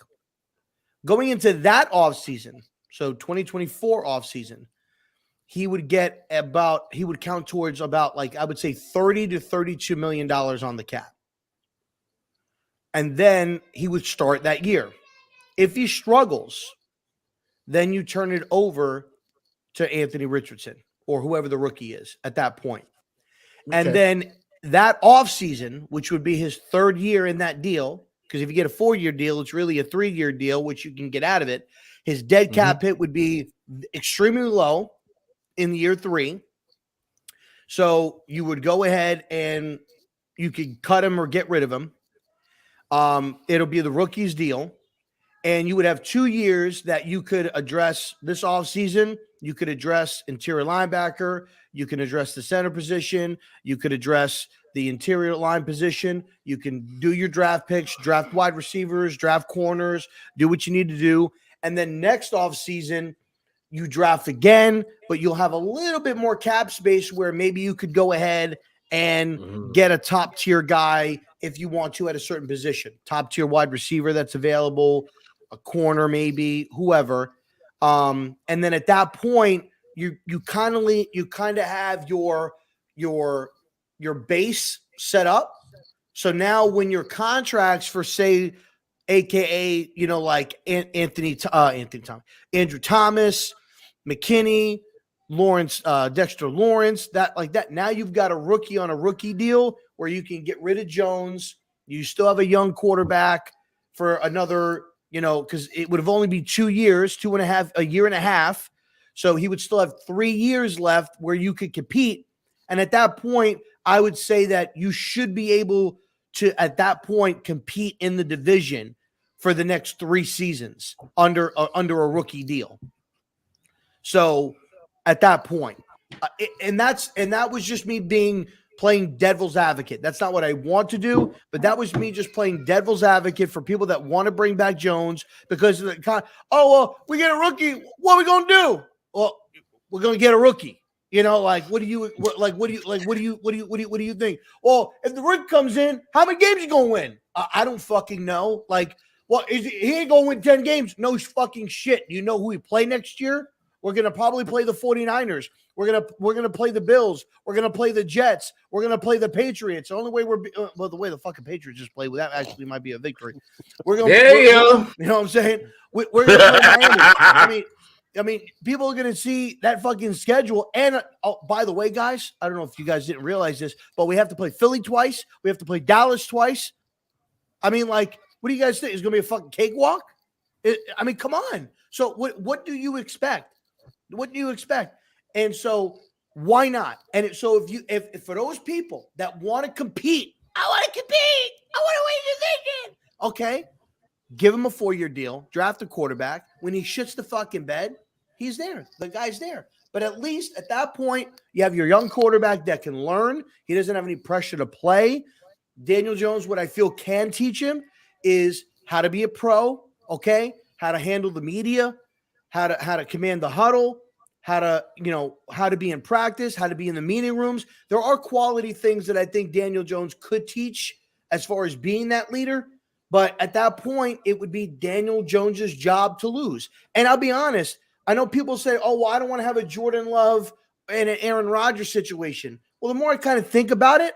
[SPEAKER 1] Going into that offseason, so 2024 offseason, he would count towards about, like, I would say $30 to $32 million on the cap. And then he would start that year. If he struggles, then you turn it over to Anthony Richardson or whoever the rookie is at that point. Okay. And then that offseason, which would be his 3rd year in that deal, because if you get a 4-year deal, it's really a 3-year deal, which you can get out of it. His dead cap hit would be extremely low in year 3. So you would go ahead and you could cut him or get rid of him. It'll be the rookie's deal. And you would have 2 years that you could address this offseason. You could address interior linebacker. You can address the center position. You could address the interior line position. You can do your draft picks, draft wide receivers, draft corners, do what you need to do. And then next offseason, you draft again, but you'll have a little bit more cap space where maybe you could go ahead and get a top tier guy if you want to at a certain position, top tier wide receiver that's available, a corner, maybe whoever. And then at that point, you kind of have your base set up. So now when your contracts for, say, AKA, you know, like Andrew Thomas, McKinney, Lawrence, Dexter Lawrence, that like that. Now you've got a rookie on a rookie deal where you can get rid of Jones. You still have a young quarterback for another, you know, because it would have only be 2 years, a year and a half. So he would still have 3 years left where you could compete. And at that point, I would say that you should be able to, at that point, compete in the division for the next 3 seasons under a rookie deal. So at that point, and that was just me playing devil's advocate. That's not what I want to do, but that was me just playing devil's advocate for people that want to bring back Jones because of we get a rookie. What are we gonna do? Well, we're gonna get a rookie. What do you think? Well, if the rookie comes in, how many games you gonna win? I don't fucking know. He ain't gonna win 10 games. No fucking shit. You know who we play next year? We're going to probably play the 49ers. We're going to play the Bills. We're going to play the Jets. We're going to play the Patriots. The only way the way the fucking Patriots just play, that actually might be a victory. We're going to you know what I'm saying? We're going to play Miami. I mean, people are going to see that fucking schedule. And by the way, guys, I don't know if you guys didn't realize this, but we have to play Philly twice. We have to play Dallas twice. I mean, what do you guys think? It's going to be a fucking cakewalk? Come on. So what do you expect? What do you expect? And so why not? And so if for those people that want to compete, I want to compete. I want to win your thinking. Okay. Give him a 4-year deal, draft a quarterback. When he shits the fucking bed, he's there. The guy's there. But at least at that point, you have your young quarterback that can learn. He doesn't have any pressure to play. Daniel Jones, what I feel can teach him is how to be a pro, okay? How to handle the media, how to command the huddle, how to be in practice, how to be in the meeting rooms. There are quality things that I think Daniel Jones could teach as far as being that leader. But at that point, it would be Daniel Jones's job to lose. And I'll be honest, I know people say, oh, well, I don't want to have a Jordan Love and an Aaron Rodgers situation. Well, the more I kind of think about it,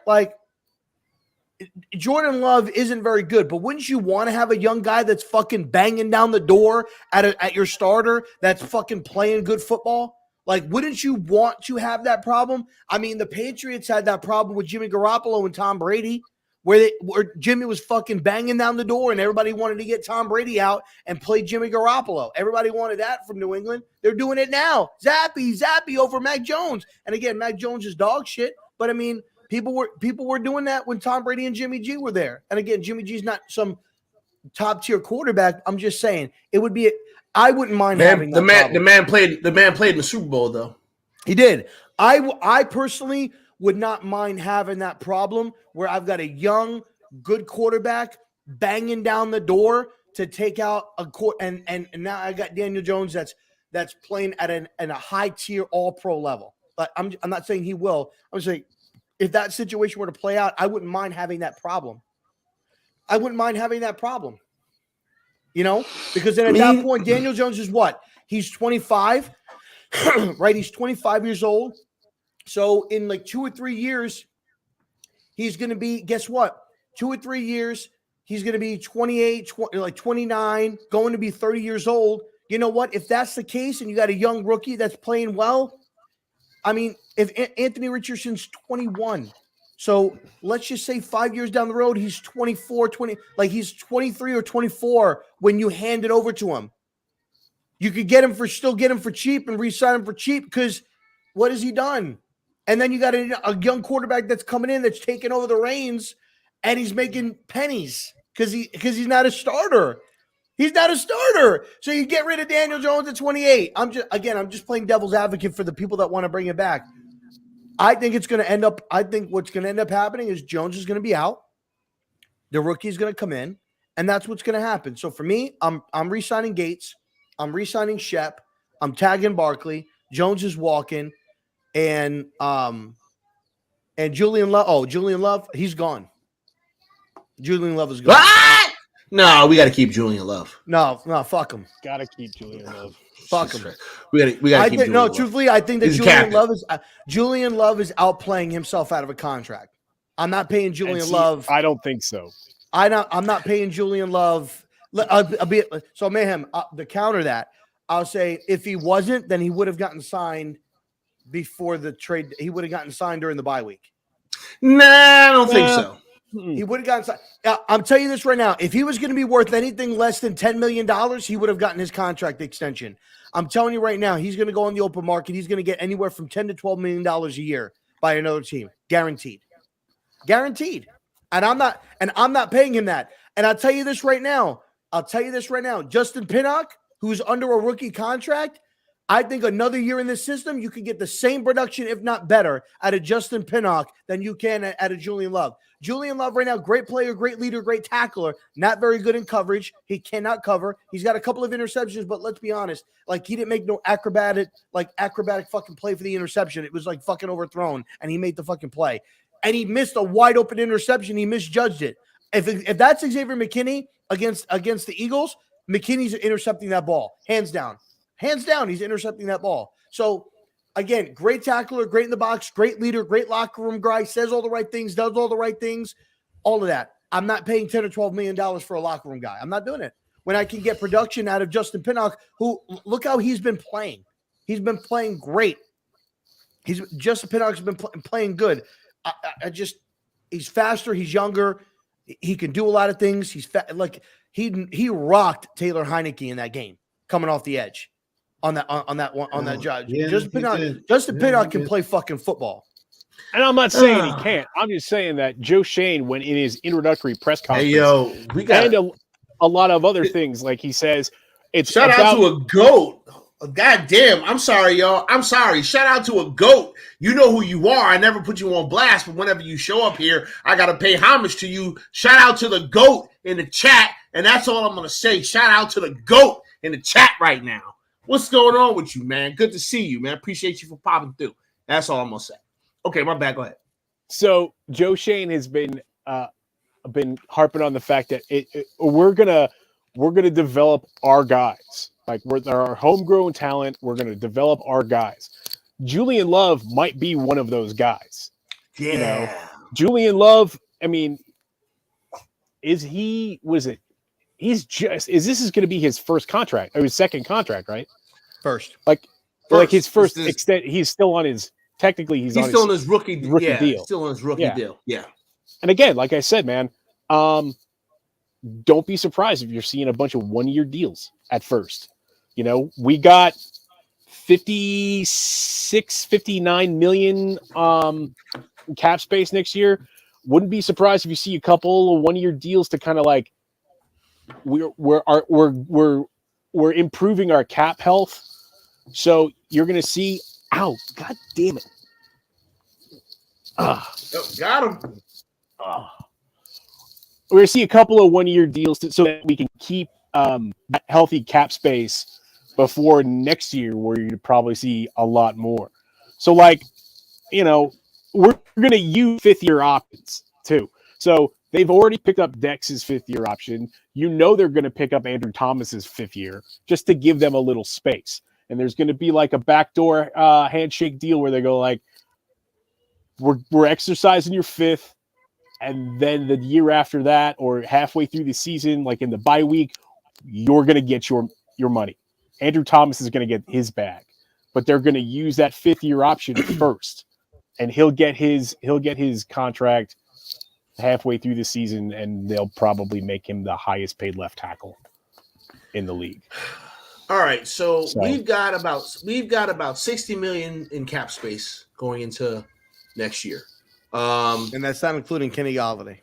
[SPEAKER 1] Jordan Love isn't very good, but wouldn't you want to have a young guy that's fucking banging down the door at your starter that's fucking playing good football? Wouldn't you want to have that problem? I mean, the Patriots had that problem with Jimmy Garoppolo and Tom Brady, where Jimmy was fucking banging down the door and everybody wanted to get Tom Brady out and play Jimmy Garoppolo. Everybody wanted that from New England. They're doing it now. Zappy over Mac Jones. And again, Mac Jones is dog shit, but I mean, people were doing that when Tom Brady and Jimmy G were there. And again, Jimmy G's not some top tier quarterback. I'm just saying it would be. I wouldn't mind having that problem.
[SPEAKER 2] The man played in the Super Bowl though.
[SPEAKER 1] He did. I personally would not mind having that problem where I've got a young, good quarterback banging down the door to take out a court, and now I got Daniel Jones that's playing at a high tier All Pro level. But I'm not saying he will. I'm saying, if that situation were to play out, I wouldn't mind having that problem. Because then at that point, Daniel Jones is what? He's 25, right? He's 25 years old. So in 2 or 3 years, he's going to be, guess what? 2 or 3 years, he's going to be 28, 29, going to be 30 years old. You know what? If that's the case and you got a young rookie that's playing well, I mean, if Anthony Richardson's 21, so let's just say 5 years down the road, he's 24, he's 23 or 24 when you hand it over to him. You could still get him for cheap and re-sign him for cheap because what has he done? And then you got a young quarterback that's coming in that's taking over the reins and he's making pennies because he's not a starter. He's not a starter. So you get rid of Daniel Jones at 28. I'm just playing devil's advocate for the people that want to bring it back. I think what's going to end up happening is Jones is going to be out. The rookie is going to come in, and that's what's going to happen. So for me, I'm re-signing Gates. I'm re-signing Shep. I'm tagging Barkley. Jones is walking, and Julian Love. Oh, Julian Love, he's gone. Julian Love is gone.
[SPEAKER 2] What? No, we got to keep Julian Love.
[SPEAKER 1] No, fuck him.
[SPEAKER 3] Got to keep Julian Love.
[SPEAKER 1] Fuck him.
[SPEAKER 2] We got to keep Julian Love.
[SPEAKER 1] Truthfully, I think that Julian Love is outplaying himself out of a contract. I'm not paying Julian Love.
[SPEAKER 3] I don't think so.
[SPEAKER 1] I'm not paying Julian Love. So Mayhem, to counter that, I'll say if he wasn't, then he would have gotten signed before the trade. He would have gotten signed during the bye week.
[SPEAKER 2] Nah, I don't think so.
[SPEAKER 1] He would have gotten signed. I'm telling you this right now. If he was going to be worth anything less than $10 million, he would have gotten his contract extension. I'm telling you right now, he's going to go on the open market. He's going to get anywhere from $10 to $12 million a year by another team, guaranteed. guaranteed. And I'm not paying him that. And I'll tell you this right now. Justin Pinnock, who's under a rookie contract, I think another year in this system, you can get the same production, if not better, out of Justin Pinnock than you can out of Julian Love. Julian Love right now, great player, great leader, great tackler, not very good in coverage. He cannot cover. He's got a couple of interceptions, but let's be honest, like he didn't make no acrobatic fucking play for the interception. It was like fucking overthrown, and he made the fucking play. And he missed a wide open interception. He misjudged it. If that's Xavier McKinney against the Eagles, McKinney's intercepting that ball, hands down. Hands down, he's intercepting that ball. So, again, great tackler, great in the box, great leader, great locker room guy, says all the right things, does all the right things, all of that. I'm not paying $10 or $12 million for a locker room guy. I'm not doing it. When I can get production out of Justin Pinnock, who, look how he's been playing. He's been playing great. Justin Pinnock's been playing good. He's faster, he's younger, he can do a lot of things. He's he rocked Taylor Heineke in that game, coming off the edge. On that job.
[SPEAKER 2] Yeah,
[SPEAKER 1] Justin Pinnock can play fucking football.
[SPEAKER 3] And I'm not saying he can't. I'm just saying that Joe Shane, when in his introductory press conference,
[SPEAKER 2] we got
[SPEAKER 3] a lot of other things, like he says, it's
[SPEAKER 2] shout out to a GOAT. God damn, I'm sorry, y'all. I'm sorry. Shout out to a GOAT. You know who you are. I never put you on blast, but whenever you show up here, I got to pay homage to you. Shout out to the GOAT in the chat, and that's all I'm going to say. Shout out to the GOAT in the chat right now. What's going on with you, man? Good to see you, man. Appreciate you for popping through. That's all I'm going to say. Okay, my bad. Go ahead.
[SPEAKER 3] So Joe Shane has been harping on the fact that we're gonna develop our guys. Like we're our homegrown talent. We're gonna develop our guys. Julian Love might be one of those guys.
[SPEAKER 2] Yeah.
[SPEAKER 3] You know, Julian Love. I mean, is this is going to be his first contract or his second contract, right?
[SPEAKER 1] First.
[SPEAKER 3] Like his first extent. He's still on his. Technically, he's
[SPEAKER 2] still on his rookie
[SPEAKER 3] deal.
[SPEAKER 2] Still on his rookie deal. Yeah.
[SPEAKER 3] And again, like I said, man, don't be surprised if you're seeing a bunch of 1-year deals at first. You know, we got 59 million cap space next year. Wouldn't be surprised if you see a couple of 1-year deals to kind of like we're improving our cap health. So you're going to see. Ow! God damn it!
[SPEAKER 2] Got him.
[SPEAKER 3] We're going to see a couple of 1-year deals so that we can keep that healthy cap space before next year, where you'd probably see a lot more. So, like, you know, we're going to use 5th-year options too. So they've already picked up Dex's 5th-year option. You know they're going to pick up Andrew Thomas's 5th year just to give them a little space. And there's going to be like a backdoor handshake deal where they go like, we're exercising your 5th, and then the year after that, or halfway through the season, like in the bye week, you're going to get your money. Andrew Thomas is going to get his bag, but they're going to use that 5th-year option first, and he'll get his contract halfway through the season, and they'll probably make him the highest paid left tackle in the league.
[SPEAKER 2] All right, so we've got about $60 million in cap space going into next year,
[SPEAKER 1] and that's not including Kenny Galladay.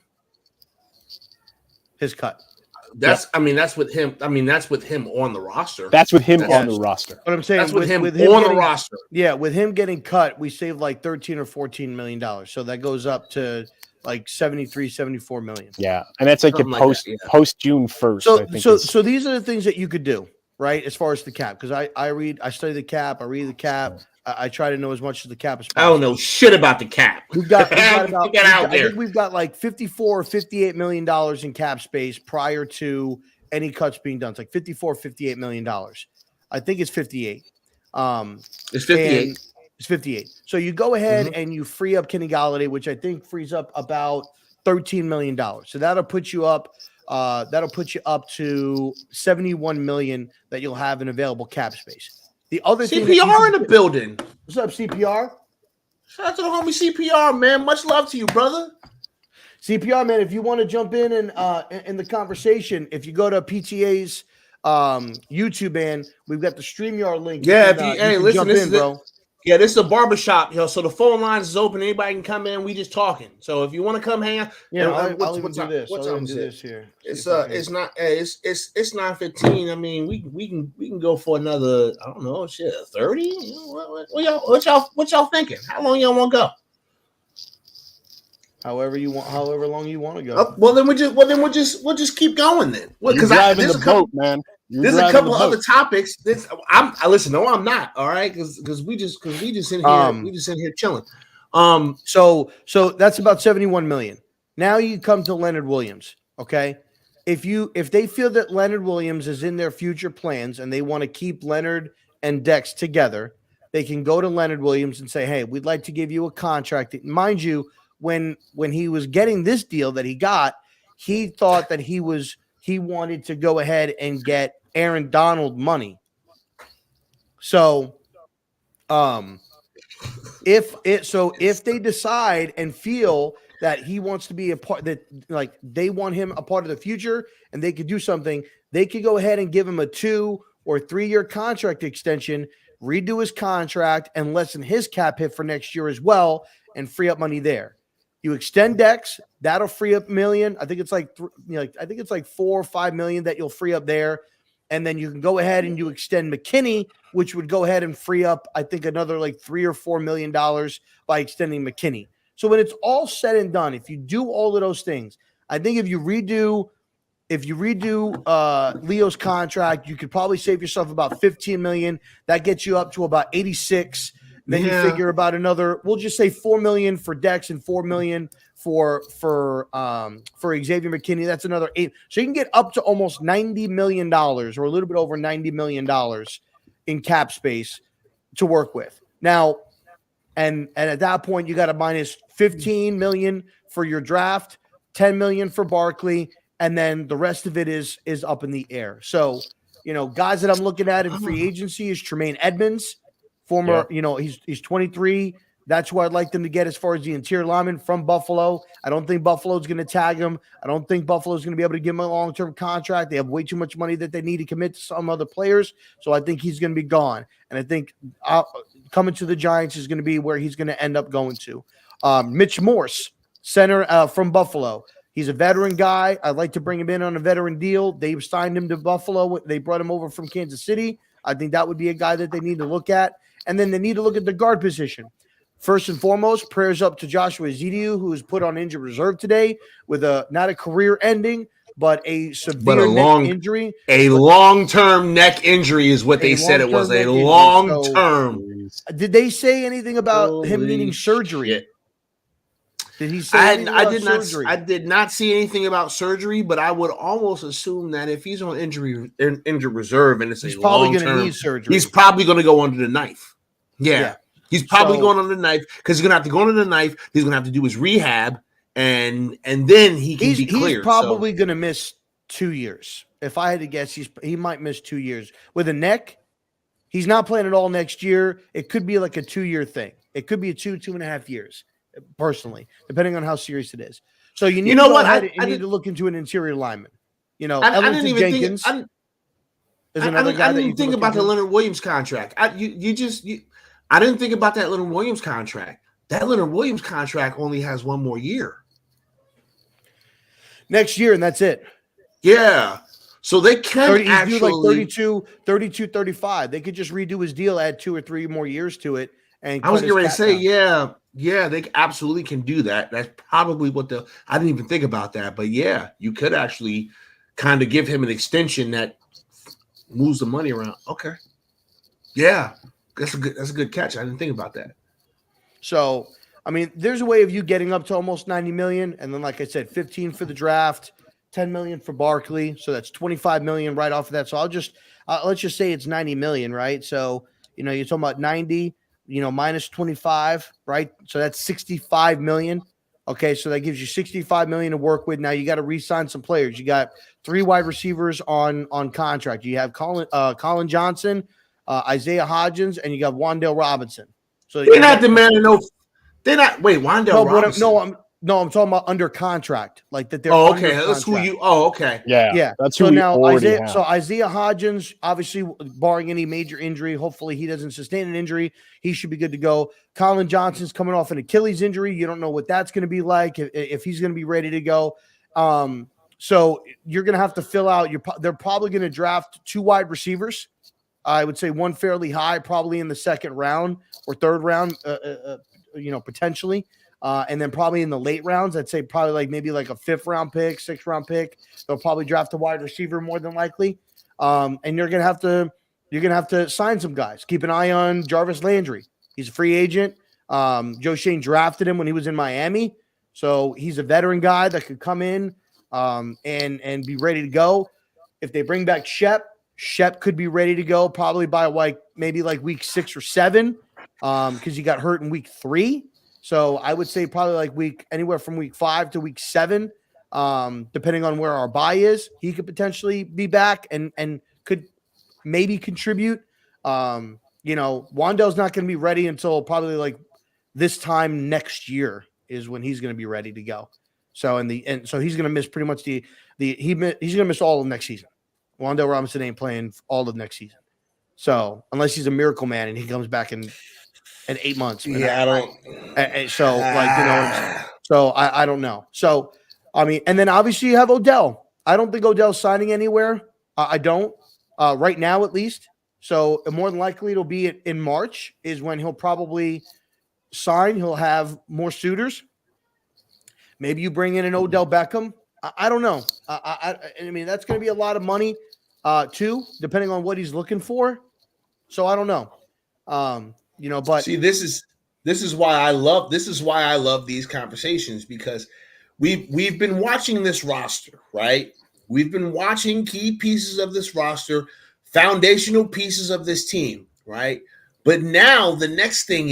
[SPEAKER 1] His cut.
[SPEAKER 2] That's with him. I mean, that's with him on the roster.
[SPEAKER 3] That's with him on the roster.
[SPEAKER 1] But I'm saying
[SPEAKER 2] that's with him on the roster.
[SPEAKER 1] Yeah, with him getting cut, we saved like $13 or $14 million. So that goes up to like 74 million.
[SPEAKER 3] Yeah, and that's like post June 1st.
[SPEAKER 1] So these are the things that you could do. Right, as far as the cap, because I study the cap, I read the cap, I try to know as much as the cap as possible.
[SPEAKER 2] I don't know shit about the cap.
[SPEAKER 1] We've got about, I think we've got like 54 or 58 million dollars in cap space prior to any cuts being done. It's like 54, 58 million dollars. I think it's 58.
[SPEAKER 2] It's 58.
[SPEAKER 1] It's 58. So you go ahead and you free up Kenny Galladay, which I think frees up about $13 million. So that'll put you up. That'll put you up to 71 million that you'll have in available cap space. The other
[SPEAKER 2] CPR in the building.
[SPEAKER 1] What's up, CPR?
[SPEAKER 2] Shout out to the homie CPR, man. Much love to you, brother.
[SPEAKER 1] CPR, man. If you want to jump in the conversation, if you go to PTA's YouTube, man, we've got the StreamYard link.
[SPEAKER 2] Yeah, listen,
[SPEAKER 1] jump in, bro.
[SPEAKER 2] Yeah, this is a barber shop, so the phone lines is open. Anybody can come in. We just talking. So if you want to come hang out,
[SPEAKER 1] Yeah,
[SPEAKER 2] what
[SPEAKER 1] I'll even do
[SPEAKER 2] time?
[SPEAKER 1] this.
[SPEAKER 2] What
[SPEAKER 1] I'll
[SPEAKER 2] time
[SPEAKER 1] even
[SPEAKER 2] is
[SPEAKER 1] do
[SPEAKER 2] it?
[SPEAKER 1] this here.
[SPEAKER 2] It's 9:15. I mean, we can go for another. I don't know, shit, 30. What y'all thinking? How long y'all want to go?
[SPEAKER 1] However long you want to go.
[SPEAKER 2] Well, then we'll just keep going then.
[SPEAKER 3] You're driving the boat, man.
[SPEAKER 2] There's a couple of other topics. I listen. No, I'm not. All right, because we just in here. We just in here chilling.
[SPEAKER 1] So that's about 71 million. Now you come to Leonard Williams. Okay, if they feel that Leonard Williams is in their future plans and they want to keep Leonard and Dex together, they can go to Leonard Williams and say, "Hey, we'd like to give you a contract." Mind you, when he was getting this deal that he got, he thought that he wanted to go ahead and get Aaron Donald money. So, if they decide and feel that he wants to be a part, that like they want him a part of the future and they could do something, they could go ahead and give him a 2 or 3 year contract extension, redo his contract and lessen his cap hit for next year as well and free up money there. You extend Dex, that'll free up $1 million. I think it's like 4 or 5 million that you'll free up there. And then you can go ahead and you extend McKinney, which would go ahead and free up, I think, another like $3 or $4 million by extending McKinney. So when it's all said and done, if you do all of those things, I think if you redo Leo's contract, you could probably save yourself about 15 million. That gets you up to about 86. Then you figure about another, we'll just say 4 million for Dex and 4 million for Xavier McKinney. That's another 8. So you can get up to almost $90 million or a little bit over $90 million in cap space to work with. Now, and at that point, you got to minus 15 million for your draft, 10 million for Barkley, and then the rest of it is up in the air. So, guys that I'm looking at in free agency is Tremaine Edmonds. Former, he's 23. That's who I'd like them to get as far as the interior lineman from Buffalo. I don't think Buffalo's going to tag him. I don't think Buffalo's going to be able to give him a long-term contract. They have way too much money that they need to commit to some other players. So I think he's going to be gone. And I think coming to the Giants is going to be where he's going to end up going to. Mitch Morse, center from Buffalo. He's a veteran guy. I'd like to bring him in on a veteran deal. They signed him to Buffalo. They brought him over from Kansas City. I think that would be a guy that they need to look at. And then they need to look at the guard position. First and foremost, prayers up to Joshua Ezekiel, who was put on injured reserve today with not a career ending, but a severe neck injury.
[SPEAKER 2] A long-term neck injury is what they said it was. A long-term.
[SPEAKER 1] So, did they say anything about him needing surgery?
[SPEAKER 2] Shit.
[SPEAKER 1] Did he say anything about surgery?
[SPEAKER 2] I did not see anything about surgery, but I would almost assume that if he's on injured reserve and it's
[SPEAKER 1] he's probably going to need surgery.
[SPEAKER 2] He's probably going to go under the knife. Yeah. He's probably going under the knife because he's going to have to go under the knife. He's going to have to do his rehab, and then he can be cleared.
[SPEAKER 1] He's probably going to miss 2 years. If I had to guess, he might miss 2 years. With a neck, he's not playing at all next year. It could be like a 2-year thing. It could be 2.5 years, personally, depending on how serious it is. So you need need to look into an interior lineman. Ellington Jenkins is another guy that you
[SPEAKER 2] think about the Leonard Williams contract. I didn't think about that Leonard Williams contract. That Leonard Williams contract only has 1 more year.
[SPEAKER 1] Next year, and that's it.
[SPEAKER 2] Yeah. So they can actually
[SPEAKER 1] like 32, 35. They could just redo his deal, add 2 or 3 more years to it. And
[SPEAKER 2] I was going to say, yeah, they absolutely can do that. That's probably what I didn't even think about that. But yeah, you could actually kind of give him an extension that moves the money around. Okay. Yeah. That's a good catch. I didn't think about that.
[SPEAKER 1] So, I mean, there's a way of you getting up to almost 90 million. And then, like I said, 15 for the draft, 10 million for Barkley. So that's 25 million right off of that. So let's just say it's 90 million, right? So, you're talking about 90, minus 25, right? So that's 65 million. Okay. So that gives you 65 million to work with. Now you got to re-sign some players. You got 3 wide receivers on contract. You have Colin Johnson, Isaiah Hodgins, and you got Wan'Dale Robinson. So
[SPEAKER 2] they're not demanding no. They're not. Wait, Wan'Dale Robinson.
[SPEAKER 1] No, I'm talking about under contract, like that they're
[SPEAKER 2] Oh,
[SPEAKER 1] under
[SPEAKER 2] okay. That's who
[SPEAKER 1] contract.
[SPEAKER 2] you. Oh, okay.
[SPEAKER 1] Yeah.
[SPEAKER 3] That's
[SPEAKER 1] So
[SPEAKER 3] who we
[SPEAKER 1] now
[SPEAKER 3] already
[SPEAKER 1] Isaiah,
[SPEAKER 3] have.
[SPEAKER 1] so Isaiah Hodgins, obviously, barring any major injury, hopefully he doesn't sustain an injury. He should be good to go. Colin Johnson's coming off an Achilles injury. You don't know what that's going to be like, if he's going to be ready to go. So you're going to have to fill out they're probably going to draft 2 wide receivers. I would say one fairly high, probably in the second round or third round, potentially. And then probably in the late rounds, I'd say probably maybe a 5th round pick, 6th round pick. They'll probably draft a wide receiver more than likely. And you're gonna have to sign some guys. Keep an eye on Jarvis Landry. He's a free agent. Joe Shane drafted him when he was in Miami, so he's a veteran guy that could come in and be ready to go. If they bring back Shep could be ready to go probably by maybe week 6 or 7, because he got hurt in week 3. So I would say probably anywhere from week 5 to week 7, depending on where our bye is. He could potentially be back and could maybe contribute. Wan'Dale's not going to be ready until probably this time next year is when he's going to be ready to go. So so he's going to miss pretty much he's going to miss all of next season. Wan'Dale Robinson ain't playing all of next season. So unless he's a miracle man and he comes back in 8 months.
[SPEAKER 2] Yeah, I don't.
[SPEAKER 1] So so I don't know. So, I mean, and then obviously you have Odell. I don't think Odell's signing anywhere. I don't right now, at least. So more than likely it'll be in March is when he'll probably sign. He'll have more suitors. Maybe you bring in an Odell Beckham. I don't know. I mean, that's going to be a lot of money too, depending on what he's looking for. So I don't know. But
[SPEAKER 2] see, this is why I love these conversations, because we've been watching this roster, right? We've been watching key pieces of this roster, foundational pieces of this team, right? But now the next thing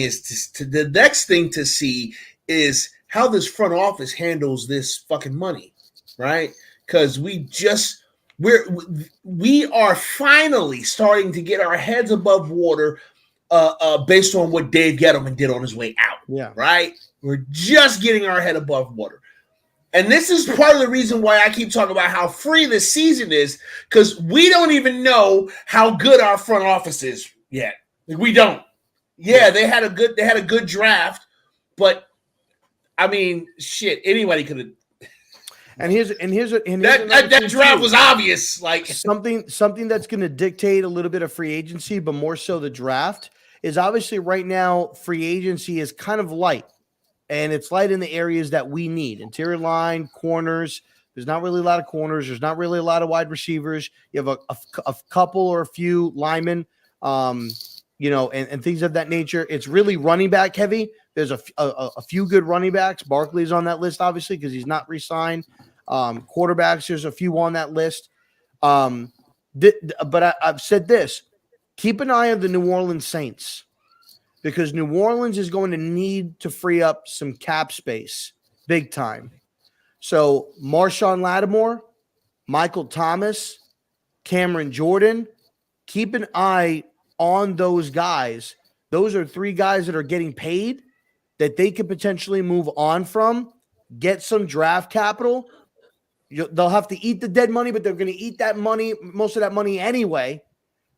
[SPEAKER 2] to see is how this front office handles this fucking money, right? Because we are finally starting to get our heads above water based on what Dave Gettleman did on his way out.
[SPEAKER 1] Yeah.
[SPEAKER 2] Right? We're just getting our head above water. And this is part of the reason why I keep talking about how free this season is, because we don't even know how good our front office is yet. We don't. Yeah, they had a good draft, but I mean, shit, anybody could have.
[SPEAKER 1] And here's
[SPEAKER 2] that draft was obvious. Like
[SPEAKER 1] something that's going to dictate a little bit of free agency, but more so the draft is obviously right now free agency is kind of light, and it's light in the areas that we need: interior line, corners. There's not really a lot of corners. There's not really a lot of wide receivers. You have a couple or a few linemen, and things of that nature. It's really running back heavy. There's a few good running backs. Barkley's on that list, obviously, because he's not re-signed. Quarterbacks, there's a few on that list. But I've said this. Keep an eye on the New Orleans Saints, because New Orleans is going to need to free up some cap space big time. So Marshawn Lattimore, Michael Thomas, Cameron Jordan, keep an eye on those guys. Those are 3 guys that are getting paid that they could potentially move on from, get some draft capital. They'll have to eat the dead money, but they're going to eat that money, most of that money anyway,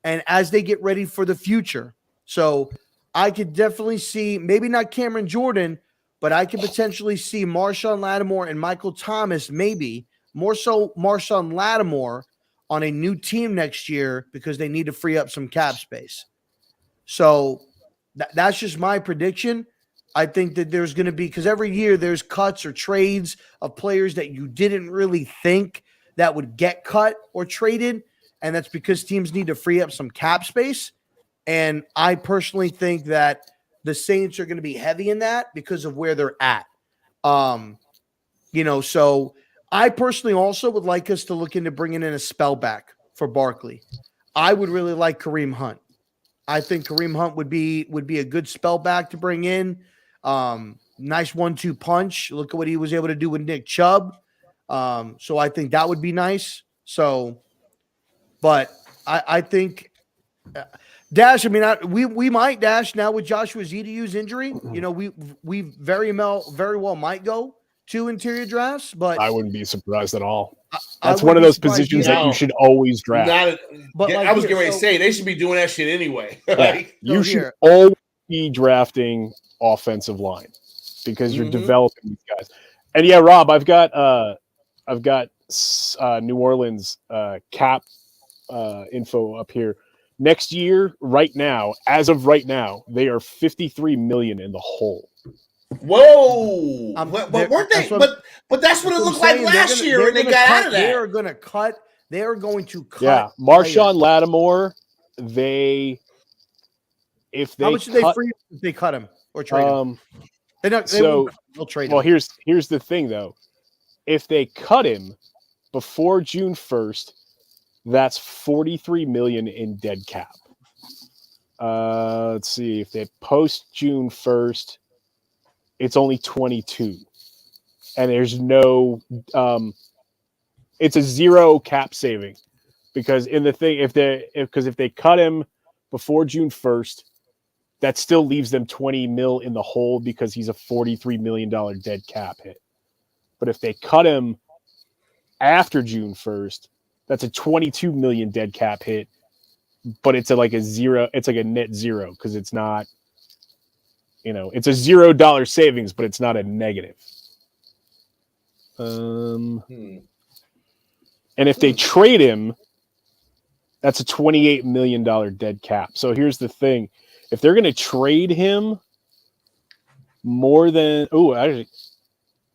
[SPEAKER 1] and as they get ready for the future. So I could definitely see, maybe not Cameron Jordan, but I could potentially see Marshawn Lattimore and Michael Thomas, maybe more so Marshawn Lattimore, on a new team next year because they need to free up some cap space. So that's just my prediction. I think that there's going to be, because every year there's cuts or trades of players that you didn't really think that would get cut or traded. And that's because teams need to free up some cap space. And I personally think that the Saints are going to be heavy in that because of where they're at. So I personally also would like us to look into bringing in a spellback for Barkley. I would really like Kareem Hunt. I think Kareem Hunt would be a good spellback to bring in. Nice 1-2 punch. Look at what he was able to do with Nick Chubb. So I think that would be nice. So, but I think Dash. I mean, we might Dash now with Joshua Zeidou's injury. We very well might go 2 interior drafts, but
[SPEAKER 3] I wouldn't be surprised at all.
[SPEAKER 1] I
[SPEAKER 3] That's
[SPEAKER 1] wouldn't
[SPEAKER 3] one of
[SPEAKER 1] be
[SPEAKER 3] those
[SPEAKER 1] surprised
[SPEAKER 3] positions
[SPEAKER 1] either.
[SPEAKER 3] that you should always draft.
[SPEAKER 1] But
[SPEAKER 2] I
[SPEAKER 1] like
[SPEAKER 2] was
[SPEAKER 1] here,
[SPEAKER 2] getting ready to
[SPEAKER 1] so-
[SPEAKER 2] say they should be doing that shit anyway.
[SPEAKER 3] Yeah,
[SPEAKER 2] Like,
[SPEAKER 3] you
[SPEAKER 1] So
[SPEAKER 3] should
[SPEAKER 1] here-
[SPEAKER 3] always be drafting offensive line because you're
[SPEAKER 2] Mhm.
[SPEAKER 3] developing these guys. And yeah, Rob, I've got New Orleans cap info up here. Next year, right now, as of right now, they are 53 million in the hole.
[SPEAKER 2] whoa! But
[SPEAKER 1] they're-
[SPEAKER 2] weren't they?
[SPEAKER 1] that's what-
[SPEAKER 2] But that's what it
[SPEAKER 1] I'm
[SPEAKER 2] looked like
[SPEAKER 1] saying,
[SPEAKER 2] last year,
[SPEAKER 1] they're
[SPEAKER 2] and they
[SPEAKER 1] gonna
[SPEAKER 2] got
[SPEAKER 1] cut,
[SPEAKER 2] out of
[SPEAKER 1] They
[SPEAKER 2] that.
[SPEAKER 1] are going to cut. They are going to cut.
[SPEAKER 3] Yeah, Marshawn Lattimore. If they
[SPEAKER 1] How much did they free if they cut him or trade him? They'll trade him.
[SPEAKER 3] Here's the thing though. If they cut him before June 1st, that's 43 million in dead cap. Let's see, if they post June 1st, it's only 22. And there's no it's a zero cap saving because if they cut him before June 1st, that still leaves them 20 mil in the hole because he's a $43 million dead cap hit. But if they cut him after June 1st, that's a 22 million dead cap hit, but it's like a net zero because it's not, it's a $0 savings, but it's not a negative. And if they trade him, that's a $28 million dead cap. So here's the thing. If they're going to trade him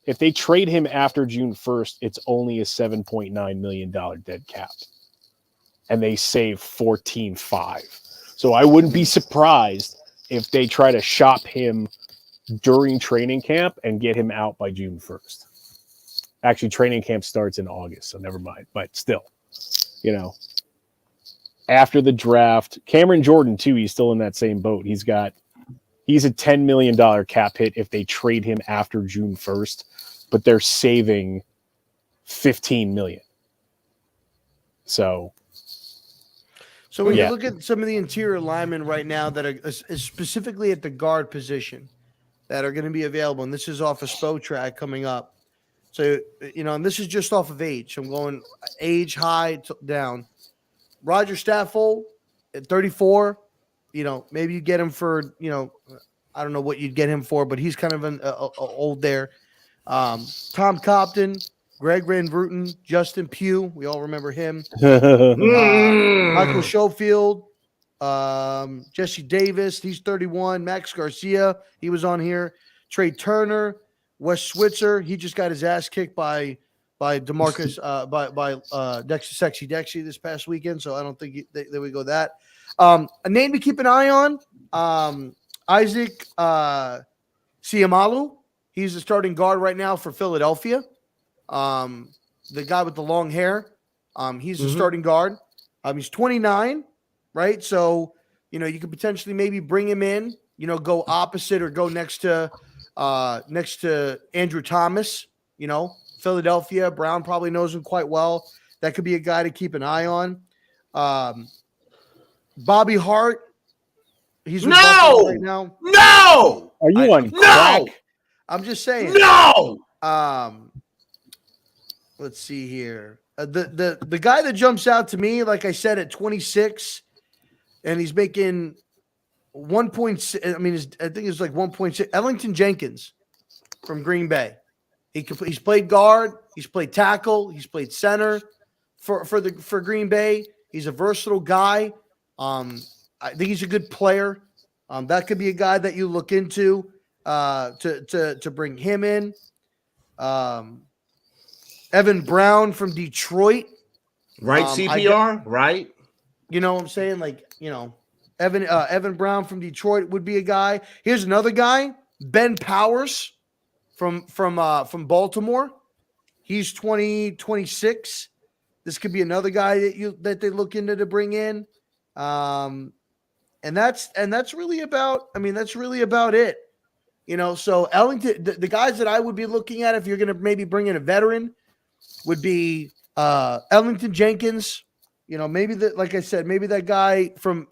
[SPEAKER 3] if they trade him after June 1st, it's only a $7.9 million dead cap. And they save 14.5. So I wouldn't be surprised if they try to shop him during training camp and get him out by June 1st. Actually, training camp starts in August, so never mind. But still, after the draft, Cameron Jordan too, he's still in that same boat. He's a $10 million cap hit if they trade him after June 1st, but they're saving 15 million. So
[SPEAKER 1] when you look at some of the interior linemen right now that are specifically at the guard position that are going to be available, and this is off a SPO track coming up. So, and this is just off of age. I'm going age high down. Roger Stafford at 34, maybe you get him for, I don't know what you'd get him for, but he's kind of an old there. Tom Compton, Greg Van Vruten, Justin Pugh, we all remember him. Michael Schofield, Jesse Davis, he's 31. Max Garcia, he was on here. Trey Turner, Wes Switzer, he just got his ass kicked by DeMarcus, by Dexter Sexy Dexy this past weekend, so I don't think they would go that. A name to keep an eye on, Isaac Siamalu. He's the starting guard right now for Philadelphia. The guy with the long hair, he's the starting guard. He's 29, right? So, you could potentially maybe bring him in, go opposite or go next to Andrew Thomas, Philadelphia. Brown probably knows him quite well. That could be a guy to keep an eye on. Bobby Hart. He's with Buffalo right now.
[SPEAKER 2] No.
[SPEAKER 3] Are you on crack?
[SPEAKER 1] I'm just saying.
[SPEAKER 2] No.
[SPEAKER 1] Let's see here. The guy that jumps out to me, like I said, at 26, and he's making 1.6. I mean, I think it's like 1.6. Ellington Jenkins from Green Bay. He's played guard. He's played tackle. He's played center for Green Bay. He's a versatile guy. I think he's a good player. That could be a guy that you look into to bring him in. Evan Brown from Detroit.
[SPEAKER 2] Right, CPR, right?
[SPEAKER 1] You know what I'm saying? Evan Brown from Detroit would be a guy. Here's another guy, Ben Powers from Baltimore. He's 26. This could be another guy that they look into to bring in. And that's really about it. So Ellington, the guys that I would be looking at if you're going to maybe bring in a veteran would be Ellington Jenkins. Maybe like I said, maybe that guy from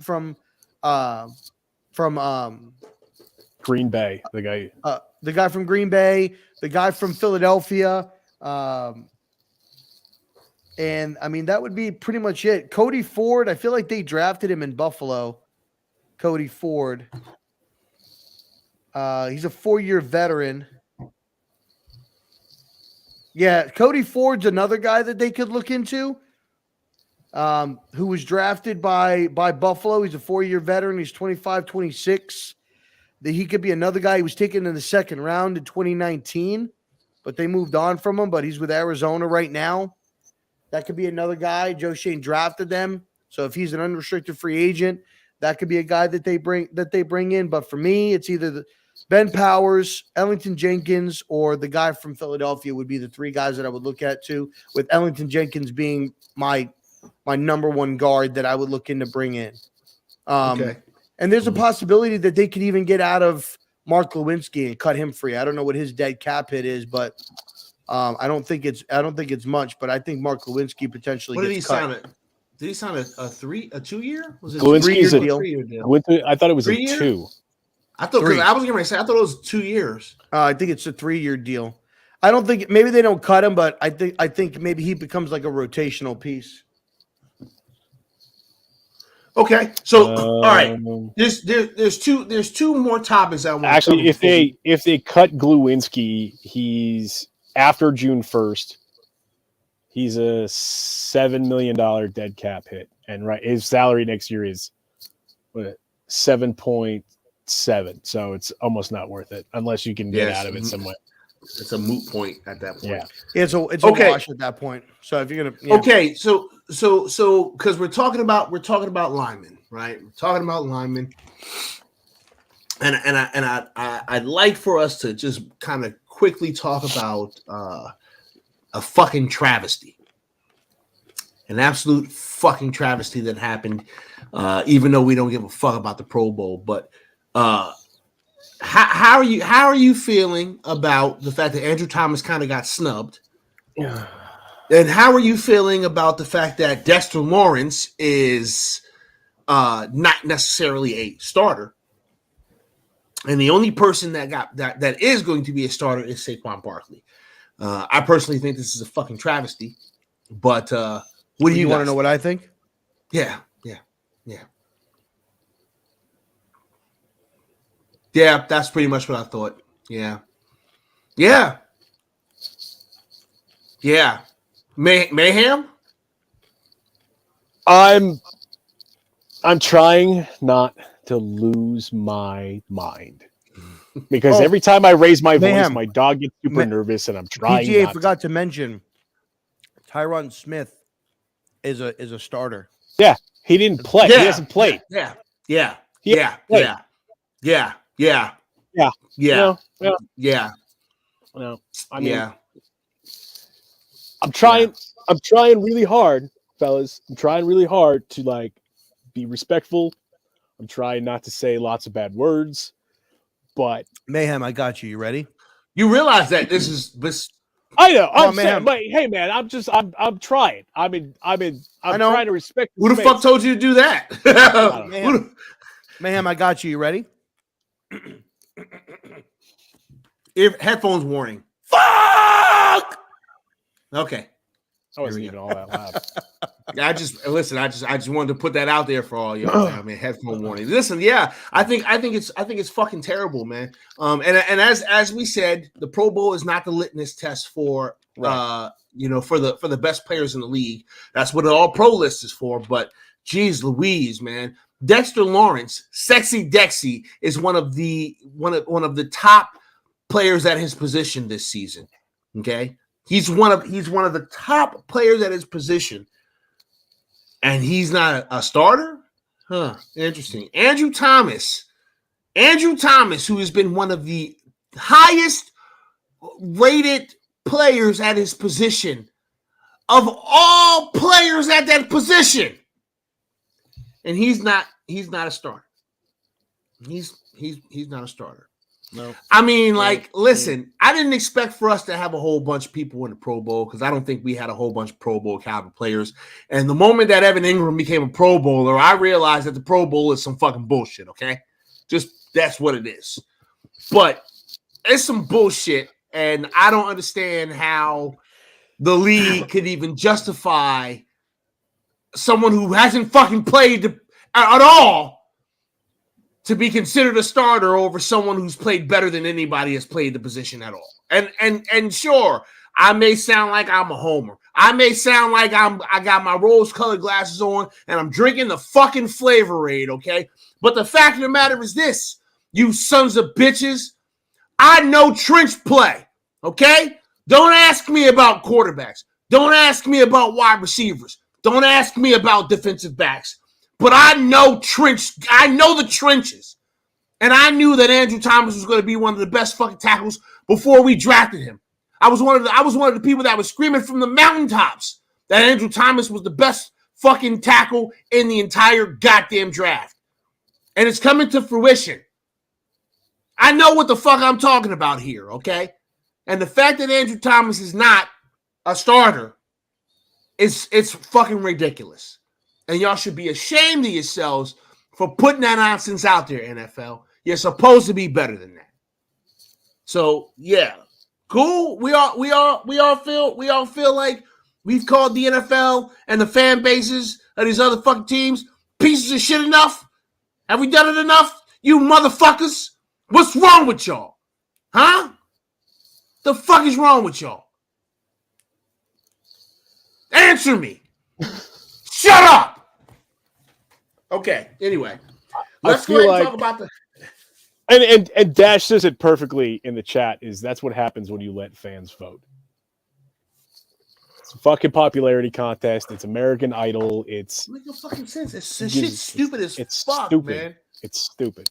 [SPEAKER 3] Green Bay, the
[SPEAKER 1] guy from Green Bay, the guy from Philadelphia. And I mean, that would be pretty much it. Cody Ford, I feel like they drafted him in Buffalo. Cody Ford. He's a 4-year veteran. Yeah, Cody Ford's another guy that they could look into. Who was drafted by Buffalo. He's a 4-year veteran. He's 25, 26. He could be another guy. He was taken in the second round in 2019, but they moved on from him. But he's with Arizona right now. That could be another guy. Joe Shane drafted them. So if he's an unrestricted free agent, that could be a guy that they bring in. But for me, it's either Ben Powers, Ellington Jenkins, or the guy from Philadelphia would be the three guys that I would look at too, with Ellington Jenkins being my number one guard that I would look in to bring in. Okay. And there's a possibility that they could even get out of Mark Lewinsky and cut him free. I don't know what his dead cap hit is, but I don't think it's much. But I think Mark Lewinsky potentially
[SPEAKER 2] what
[SPEAKER 1] gets cut.
[SPEAKER 2] Did he sign a 2-year? Was it
[SPEAKER 3] Lewinsky's
[SPEAKER 2] a 3-year deal?
[SPEAKER 3] I thought it was
[SPEAKER 2] 3
[SPEAKER 3] a 2.
[SPEAKER 2] I thought because I was going to say I thought it was 2 years.
[SPEAKER 1] I think it's a 3-year deal. I don't think maybe they don't cut him, but I think maybe he becomes like a rotational piece.
[SPEAKER 2] Okay, so all right, there's two more topics I want.
[SPEAKER 3] Actually, if they cut Glowinski, he's after June 1st. He's a $7 million dead cap hit, and his salary next year is 7.7. So it's almost not worth it unless you can get out of it some way.
[SPEAKER 2] It's a moot point at that point.
[SPEAKER 1] Yeah, it's a wash at that point. So if you're gonna
[SPEAKER 2] okay, so because we're talking about linemen, right? We're talking about linemen, and I'd like for us to just kind of quickly talk about a fucking travesty, an absolute fucking travesty that happened. Even though we don't give a fuck about the Pro Bowl, but how are you feeling about the fact that Andrew Thomas kind of got snubbed?
[SPEAKER 3] Yeah.
[SPEAKER 2] And how are you feeling about the fact that Dexter Lawrence is not necessarily a starter, and the only person that is going to be a starter is Saquon Barkley? I personally think this is a fucking travesty. But what do you
[SPEAKER 1] want to know? What I think?
[SPEAKER 2] Yeah. Yeah, that's pretty much what I thought. Yeah. Mayhem?
[SPEAKER 3] I'm trying not to lose my mind because every time I raise my voice, my dog gets super nervous, and I'm trying.
[SPEAKER 1] PGA forgot to mention Tyron Smith is a starter.
[SPEAKER 3] Yeah, he didn't play.
[SPEAKER 2] Yeah.
[SPEAKER 3] He hasn't played.
[SPEAKER 2] Yeah.
[SPEAKER 3] No, I mean, I'm trying really hard, fellas. I'm trying really hard to be respectful. I'm trying not to say lots of bad words, but
[SPEAKER 1] Mayhem, I got you. You ready?
[SPEAKER 2] You realize that this is
[SPEAKER 3] I know. I'm saying, but hey, man, I'm trying. I'm trying to respect.
[SPEAKER 2] Who the fuck told you to do that?
[SPEAKER 1] Mayhem, I got you. You ready?
[SPEAKER 2] Headphones warning. Fuck. Okay.
[SPEAKER 3] I wasn't even all that loud.
[SPEAKER 2] I just wanted to put that out there for all y'all. I mean, headphone warning. Listen, yeah, I think it's fucking terrible, man. And as we said, the Pro Bowl is not the litmus test for for the best players in the league. That's what an All Pro list is for. But geez, Louise, man, Dexter Lawrence, Sexy Dexy, is one of the top players at his position this season. Okay. He's one of the top players at his position, and he's not a starter? Huh. Interesting. Andrew Thomas, who has been one of the highest rated players at his position of all players at that position. And he's not a starter. He's not a starter. No. I mean, listen, I didn't expect for us to have a whole bunch of people in the Pro Bowl because I don't think we had a whole bunch of Pro Bowl caliber players. And the moment that Evan Ingram became a Pro Bowler, I realized that the Pro Bowl is some fucking bullshit, okay? Just that's what it is. But it's some bullshit, and I don't understand how the league could even justify someone who hasn't fucking played at all to be considered a starter over someone who's played better than anybody has played the position at all. And sure, I may sound like I'm a homer. I may sound like I got my rose-colored glasses on and I'm drinking the fucking Flavorade, okay? But the fact of the matter is this, you sons of bitches, I know trench play, okay? Don't ask me about quarterbacks. Don't ask me about wide receivers. Don't ask me about defensive backs. But I know the trenches. And I knew that Andrew Thomas was going to be one of the best fucking tackles before we drafted him. I was one of the people that was screaming from the mountaintops that Andrew Thomas was the best fucking tackle in the entire goddamn draft. And it's coming to fruition. I know what the fuck I'm talking about here, okay? And the fact that Andrew Thomas is not a starter it's fucking ridiculous. And y'all should be ashamed of yourselves for putting that nonsense out there, NFL. You're supposed to be better than that. So, yeah. Cool. We all feel like we've called the NFL and the fan bases of these other fucking teams pieces of shit enough? Have we done it enough? You motherfuckers? What's wrong with y'all? Huh? The fuck is wrong with y'all? Answer me. Shut up. Okay. Anyway, let's go ahead and talk about the.
[SPEAKER 3] And Dash says it perfectly in the chat. That's what happens when you let fans vote. It's a fucking popularity contest. It's American Idol. It's
[SPEAKER 2] make no fucking sense. It's shit's stupid as fuck,
[SPEAKER 3] stupid.
[SPEAKER 2] Man.
[SPEAKER 3] It's stupid.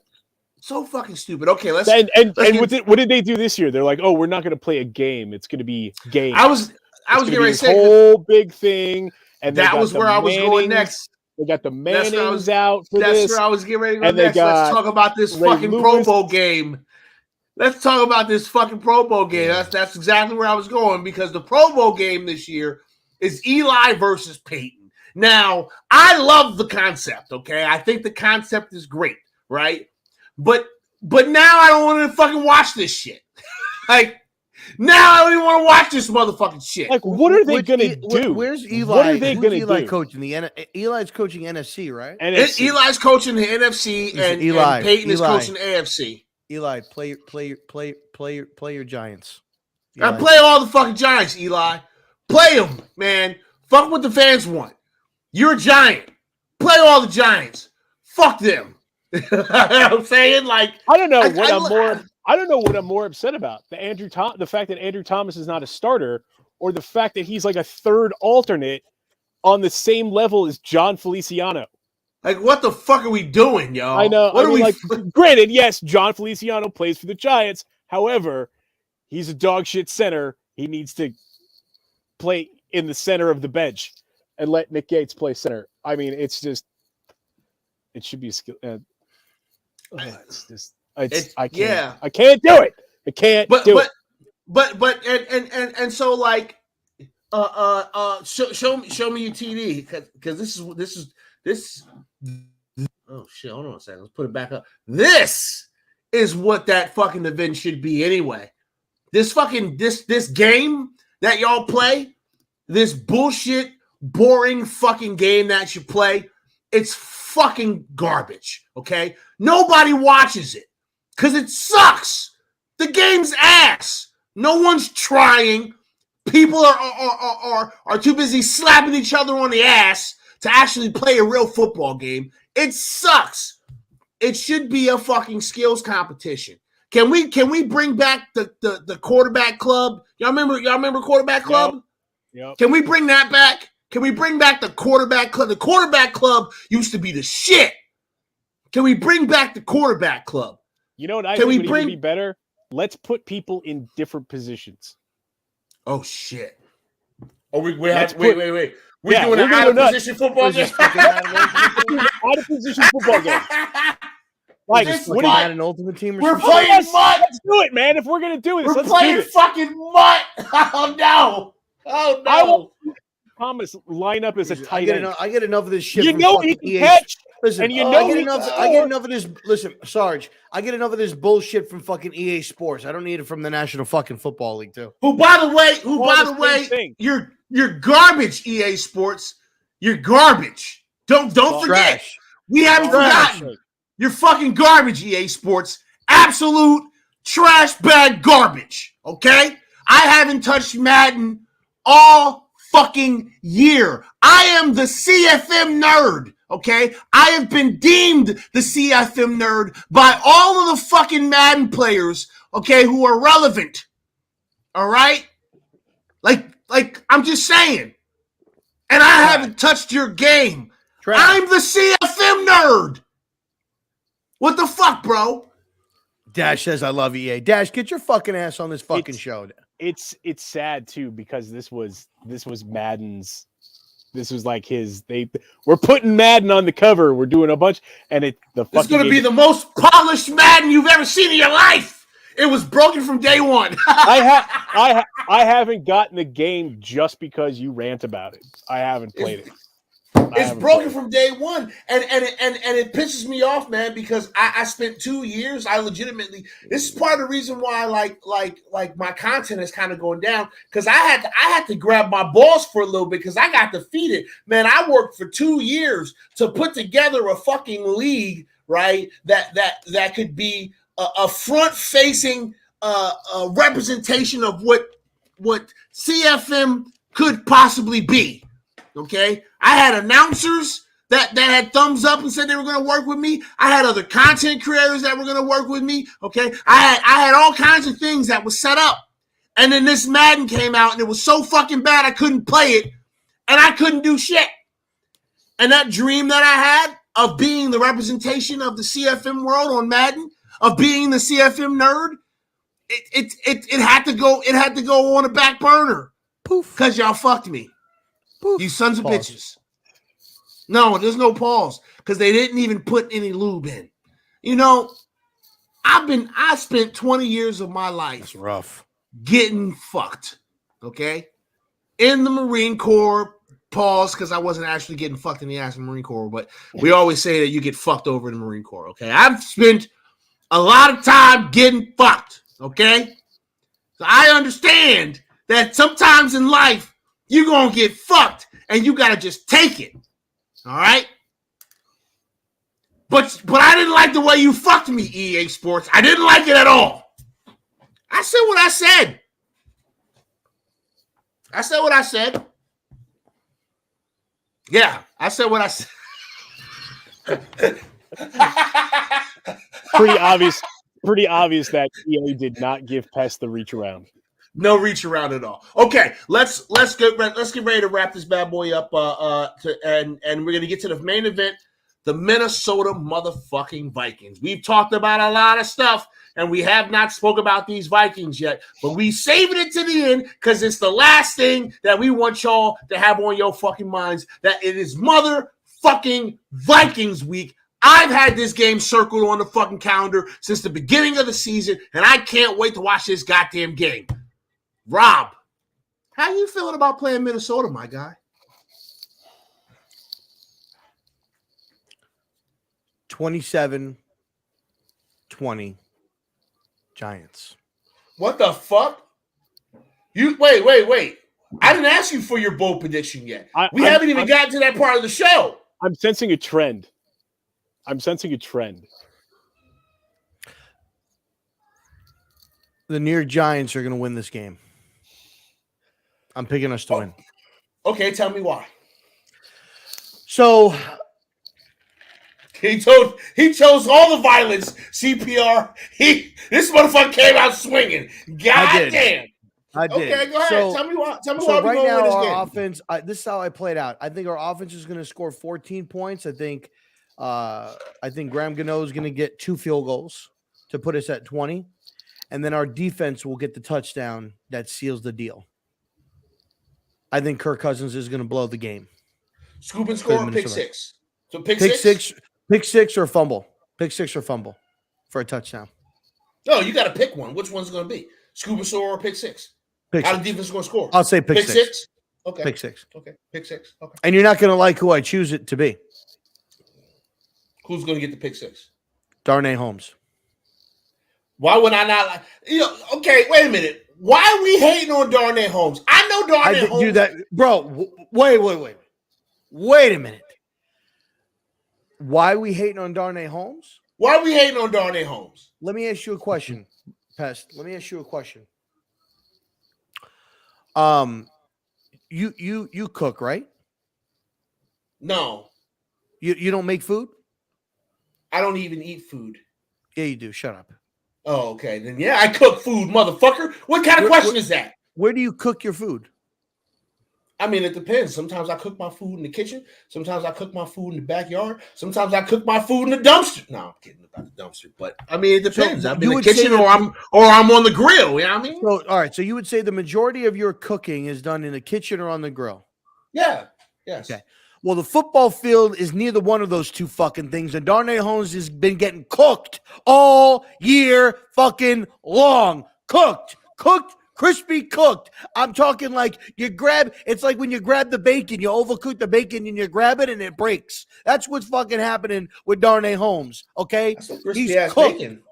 [SPEAKER 2] So fucking stupid. Okay, let's.
[SPEAKER 3] What did they do this year? They're like, oh, we're not going to play a game. It's going to be game.
[SPEAKER 2] I was getting ready to say
[SPEAKER 3] whole big thing, and
[SPEAKER 2] that was where I was going next.
[SPEAKER 3] They got the Mannings out for
[SPEAKER 2] this.
[SPEAKER 3] That's
[SPEAKER 2] where I was getting ready to go next. Let's talk about this fucking Pro Bowl game. Let's talk about this fucking Pro Bowl game. That's exactly where I was going because the Pro Bowl game this year is Eli versus Peyton. Now, I love the concept, okay? I think the concept is great, right? But now I don't want to fucking watch this shit. Like, now I don't even want to watch this motherfucking shit.
[SPEAKER 3] Like, what are they going to do?
[SPEAKER 1] Where's Eli?
[SPEAKER 3] What are they going to
[SPEAKER 1] Eli
[SPEAKER 3] do?
[SPEAKER 1] coaching Eli's coaching NFC, right?
[SPEAKER 3] NFC.
[SPEAKER 2] Eli's coaching the NFC, and Peyton is coaching the AFC.
[SPEAKER 1] Eli, play your Giants.
[SPEAKER 2] I play all the fucking Giants, Eli. Play them, man. Fuck what the fans want. You're a Giant. Play all the Giants. Fuck them. You know what I'm saying? Like,
[SPEAKER 3] I don't know what I'm more upset about. The fact that Andrew Thomas is not a starter, or the fact that he's like a third alternate on the same level as John Feliciano.
[SPEAKER 2] Like, what the fuck are we doing, y'all?
[SPEAKER 3] I know.
[SPEAKER 2] What are we?
[SPEAKER 3] Granted, yes, John Feliciano plays for the Giants. However, he's a dog shit center. He needs to play in the center of the bench and let Nick Gates play center. I mean, it's just, it should be a skill. It's just, I can't.
[SPEAKER 2] Yeah.
[SPEAKER 3] I can't do it. I can't do it.
[SPEAKER 2] But so like, show me your TD because this. Oh shit! Hold on a second. Let's put it back up. This is what that fucking event should be anyway. This game that y'all play, this bullshit, boring fucking game that you play, it's fucking garbage. Okay, nobody watches it because it sucks. The game's ass. No one's trying. People are too busy slapping each other on the ass to actually play a real football game. It sucks. It should be a fucking skills competition. Can we bring back the quarterback club? Y'all remember quarterback club?
[SPEAKER 3] Yep.
[SPEAKER 2] Can we bring that back? Can we bring back the quarterback club? The quarterback club used to be the shit. Can we bring back the quarterback club?
[SPEAKER 3] You know what I think would even be better? Let's put people in different positions.
[SPEAKER 2] Oh shit. Oh, wait. We're doing an out-of-position football game.
[SPEAKER 3] Out-of-position football game.
[SPEAKER 1] Like, what is that, an ultimate team?
[SPEAKER 2] We're playing mutt.
[SPEAKER 3] Let's do it, man. If we're going to do this,
[SPEAKER 2] we're playing fucking mutt. Oh, no.
[SPEAKER 3] I want Thomas line up as a tight end.
[SPEAKER 1] I get enough of this shit.
[SPEAKER 3] You know he can catch.
[SPEAKER 1] Listen,
[SPEAKER 3] And you
[SPEAKER 1] I
[SPEAKER 3] know
[SPEAKER 1] get
[SPEAKER 3] he
[SPEAKER 1] enough.
[SPEAKER 3] scored.
[SPEAKER 1] I get enough of this. Listen, Sarge, I get enough of this bullshit from fucking EA Sports. I don't need it from the National fucking Football League too.
[SPEAKER 2] Who, by the
[SPEAKER 3] All the
[SPEAKER 2] way,
[SPEAKER 3] same thing.
[SPEAKER 2] you're garbage, EA Sports. You're garbage. Don't forget.
[SPEAKER 1] Trash.
[SPEAKER 2] We haven't
[SPEAKER 1] Trash.
[SPEAKER 2] forgotten. You're fucking garbage, EA Sports. Absolute trash bag garbage. Okay? I haven't touched Madden all fucking year. I am the CFM nerd. Okay? I have been deemed the CFM nerd by all of the fucking Madden players, okay, who are relevant. All right? Like I'm just saying. And I haven't touched your game.
[SPEAKER 1] Trash.
[SPEAKER 2] I'm the CFM nerd. What the fuck, bro?
[SPEAKER 1] Dash says I love EA. Dash, get your fucking ass on this fucking show.
[SPEAKER 3] It's sad too because this was Madden's. This was like we're putting Madden on the cover. We're doing a bunch, and
[SPEAKER 2] It's going to be the most polished Madden you've ever seen in your life. It was broken from day one.
[SPEAKER 3] I haven't gotten the game just because you rant about it. I haven't played it.
[SPEAKER 2] It's broken from day one, and it pisses me off, man, because I spent 2 years. I legitimately. This is part of the reason why, like my content is kind of going down, because I had to grab my balls for a little bit because I got defeated, man. I worked for 2 years to put together a fucking league, right? That could be a front-facing representation of what CFM could possibly be. Okay, I had announcers that had thumbs up and said they were going to work with me. I had other content creators that were going to work with me. Okay, I had all kinds of things that was set up, and then this Madden came out, and it was so fucking bad I couldn't play it, and I couldn't do shit. And that dream that I had of being the representation of the CFM world on Madden, of being the CFM nerd, it had to go. It had to go on a back burner. Poof, because y'all fucked me. Poof. You sons of bitches. No, there's no pause because they didn't even put any lube in. You know, I spent 20 years of my life.
[SPEAKER 1] That's rough.
[SPEAKER 2] Getting fucked. Okay, in the Marine Corps. Pause, because I wasn't actually getting fucked in the ass in the Marine Corps, but we always say that you get fucked over in the Marine Corps. Okay, I've spent a lot of time getting fucked. Okay, so I understand that sometimes in life you're gonna get fucked and you gotta just take it. All right, but I didn't like the way you fucked me, EA Sports. I didn't like it at all. I said what I said. I said what I said. Yeah, I said what I said.
[SPEAKER 3] Pretty obvious that EA did not give Pest the reach around.
[SPEAKER 2] No reach around at all. Okay, let's get ready to wrap this bad boy up. And we're gonna get to the main event, the Minnesota motherfucking Vikings. We've talked about a lot of stuff, and we have not spoke about these Vikings yet, but we saving it to the end because it's the last thing that we want y'all to have on your fucking minds. That it is motherfucking Vikings week. I've had this game circled on the fucking calendar since the beginning of the season, and I can't wait to watch this goddamn game. Rob, how you feeling about playing Minnesota, my guy?
[SPEAKER 1] 27-20 Giants.
[SPEAKER 2] What the fuck? You wait. I didn't ask you for your bold prediction yet. We haven't even gotten to that part of the show.
[SPEAKER 3] I'm sensing a trend.
[SPEAKER 1] The New York Giants are going to win this game. I'm picking us to win.
[SPEAKER 2] Okay, tell me why.
[SPEAKER 1] So
[SPEAKER 2] he chose all the violence. CPR. This motherfucker came out swinging. God damn.
[SPEAKER 1] I did.
[SPEAKER 2] Okay, go ahead.
[SPEAKER 1] So,
[SPEAKER 2] tell me why.
[SPEAKER 1] So right now,
[SPEAKER 2] this
[SPEAKER 1] our
[SPEAKER 2] game.
[SPEAKER 1] offense. This is how I played out. I think our offense is going to score 14 points. I think Graham Gano is going to get 2 field goals to put us at 20, and then our defense will get the touchdown that seals the deal. I think Kirk Cousins is going to blow the game.
[SPEAKER 2] Scoop and score or pick six. So pick
[SPEAKER 1] six or fumble. Pick six or fumble for a touchdown.
[SPEAKER 2] No, you got to pick one. Which one's it going to be? Scoop and score or pick six? How the defense going to score?
[SPEAKER 1] I'll say pick six.
[SPEAKER 2] Okay.
[SPEAKER 1] Pick six.
[SPEAKER 2] Okay. Pick six. Okay.
[SPEAKER 1] And you're not going to like who I choose it to be.
[SPEAKER 2] Who's going to get the pick six?
[SPEAKER 1] Darnay Holmes.
[SPEAKER 2] Why would I not like? Okay, wait a minute. Why are we hating on Darnay Holmes? I know Darnay Holmes.
[SPEAKER 1] Do that, bro. Wait a minute. Why are we hating on Darnay Holmes?
[SPEAKER 2] Why are we hating on Darnay Holmes?
[SPEAKER 1] Let me ask you a question, Pest. Let me ask you a question. You cook, right?
[SPEAKER 2] No.
[SPEAKER 1] You don't make food?
[SPEAKER 2] I don't even eat food.
[SPEAKER 1] Yeah, you do. Shut up.
[SPEAKER 2] Oh, okay. Then yeah, I cook food, motherfucker. What kind of question is that?
[SPEAKER 1] Where do you cook your food?
[SPEAKER 2] I mean, it depends. Sometimes I cook my food in the kitchen. Sometimes I cook my food in the backyard. Sometimes I cook my food in the dumpster. No, I'm kidding about the dumpster, but I mean, it depends.
[SPEAKER 1] So
[SPEAKER 2] I'm in the kitchen or I'm on the grill. You know what I mean?
[SPEAKER 1] So, all right. So you would say the majority of your cooking is done in the kitchen or on the grill?
[SPEAKER 2] Yeah. Yes.
[SPEAKER 1] Okay. Well, the football field is neither one of those two fucking things, and Darnay Holmes has been getting cooked all year fucking long. Cooked, crispy cooked. I'm talking like it's like when you grab the bacon, you overcook the bacon and you grab it and it breaks. That's what's fucking happening with Darnay Holmes, okay?
[SPEAKER 2] That's some crispy ass bacon.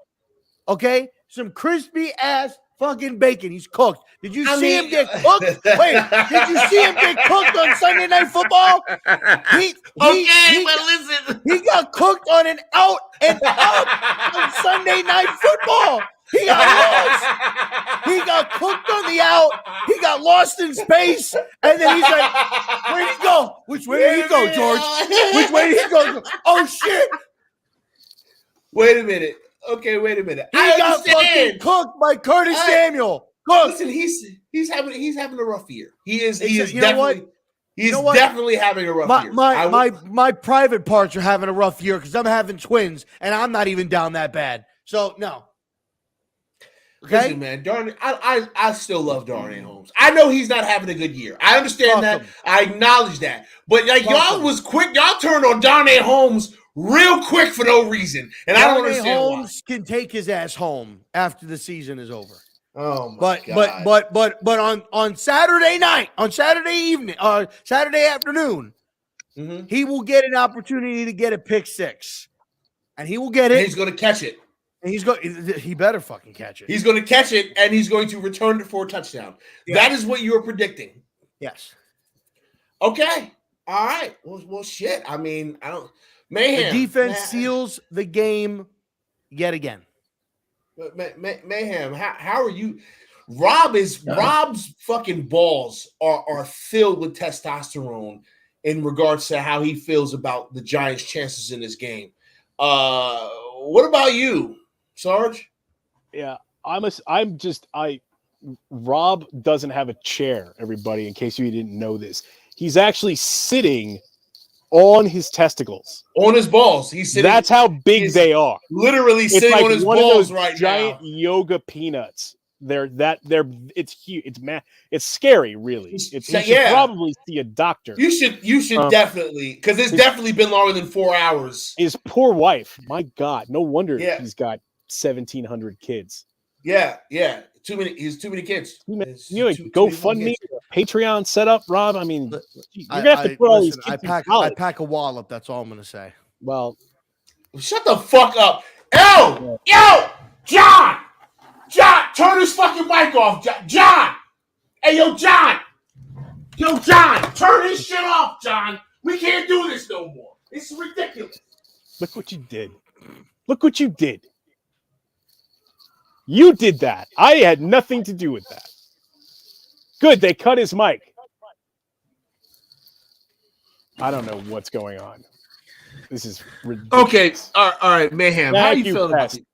[SPEAKER 1] Okay? Some crispy ass fucking bacon. He's cooked. Did you see him get cooked? Wait, did you see him get cooked on Sunday Night Football?
[SPEAKER 2] Listen.
[SPEAKER 1] He got cooked on an out and out on Sunday Night Football. He got lost. He got cooked on the out. He got lost in space. And then he's like, where'd he go? Which way did he go, George? Which way did he go? Oh, shit.
[SPEAKER 2] Wait a minute. Okay, wait a minute.
[SPEAKER 1] He got fucking cooked by Curtis Samuel. Cooked.
[SPEAKER 2] Listen, he's having a rough year. He is
[SPEAKER 1] definitely
[SPEAKER 2] definitely having a rough year.
[SPEAKER 1] My private parts are having a rough year because I'm having twins and I'm not even down that bad. So no. Okay,
[SPEAKER 2] listen, man, I still love Darnay Holmes. I know he's not having a good year. I understand that. I acknowledge that. But like y'all was quick. Y'all turned on Darnay Holmes real quick for no reason, and I don't understand
[SPEAKER 1] Holmes why. Can take his ass home after the season is over.
[SPEAKER 2] Oh my God.
[SPEAKER 1] But on Saturday night, on Saturday evening, Saturday afternoon, he will get an opportunity to get a pick six, and he will get it.
[SPEAKER 2] And he's going to catch it.
[SPEAKER 1] And he better fucking catch it.
[SPEAKER 2] He's going to catch it, and he's going to return it for a touchdown. Yeah. That is what you are predicting.
[SPEAKER 1] Yes.
[SPEAKER 2] Okay. All right. Well, shit. I mean, I don't. Mayhem.
[SPEAKER 1] The defense seals the game yet again.
[SPEAKER 2] Mayhem. How are you? Rob's fucking balls are filled with testosterone in regards to how he feels about the Giants' chances in this game. What about you, Sarge?
[SPEAKER 3] Yeah, Rob doesn't have a chair, everybody, in case you didn't know this. He's actually sitting on his testicles.
[SPEAKER 2] On his balls. He's sitting.
[SPEAKER 3] That's how big they are.
[SPEAKER 2] Literally sitting on his balls right now.
[SPEAKER 3] Giant yoga peanuts. It's huge. It's scary, really. You should probably see a doctor.
[SPEAKER 2] You should definitely, because it's definitely been longer than 4 hours.
[SPEAKER 3] His poor wife. My God, no wonder he's got 1,700 kids.
[SPEAKER 2] Yeah. Too many kids.
[SPEAKER 3] GoFundMe, Patreon setup, Rob. I mean, you're gonna have to put all these kids in college.
[SPEAKER 1] I pack a wallop. That's all I'm gonna say.
[SPEAKER 3] Well,
[SPEAKER 2] shut the fuck up. Yo, John, turn this fucking mic off, John. Hey, John, turn this shit off, John. We can't do this no more. It's ridiculous.
[SPEAKER 3] Look what you did. You did that. I had nothing to do with that. Good, they cut his mic. I don't know what's going on. This is ridiculous.
[SPEAKER 2] Okay, all right, Mayhem. How do you feel about it?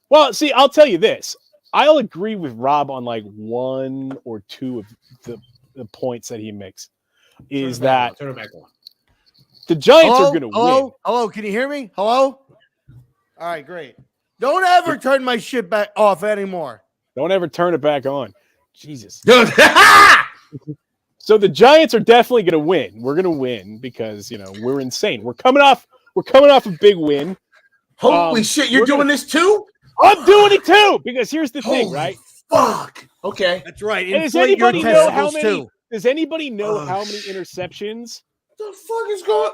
[SPEAKER 3] Well, see, I'll tell you this. I'll agree with Rob on like one or two of the points that he makes. Turn it back on. The Giants are going to win.
[SPEAKER 1] Hello, can you hear me? Hello? All right, great. Don't ever turn my shit back off anymore.
[SPEAKER 3] Don't ever turn it back on. Jesus. So the Giants are definitely going to win. We're going to win because, we're insane. We're coming off a big win.
[SPEAKER 2] Holy shit, you're doing this too?
[SPEAKER 3] I'm doing it too because here's the thing, right?
[SPEAKER 2] Fuck. Okay.
[SPEAKER 1] That's right.
[SPEAKER 3] And does anybody know how many interceptions?
[SPEAKER 2] The fuck is going?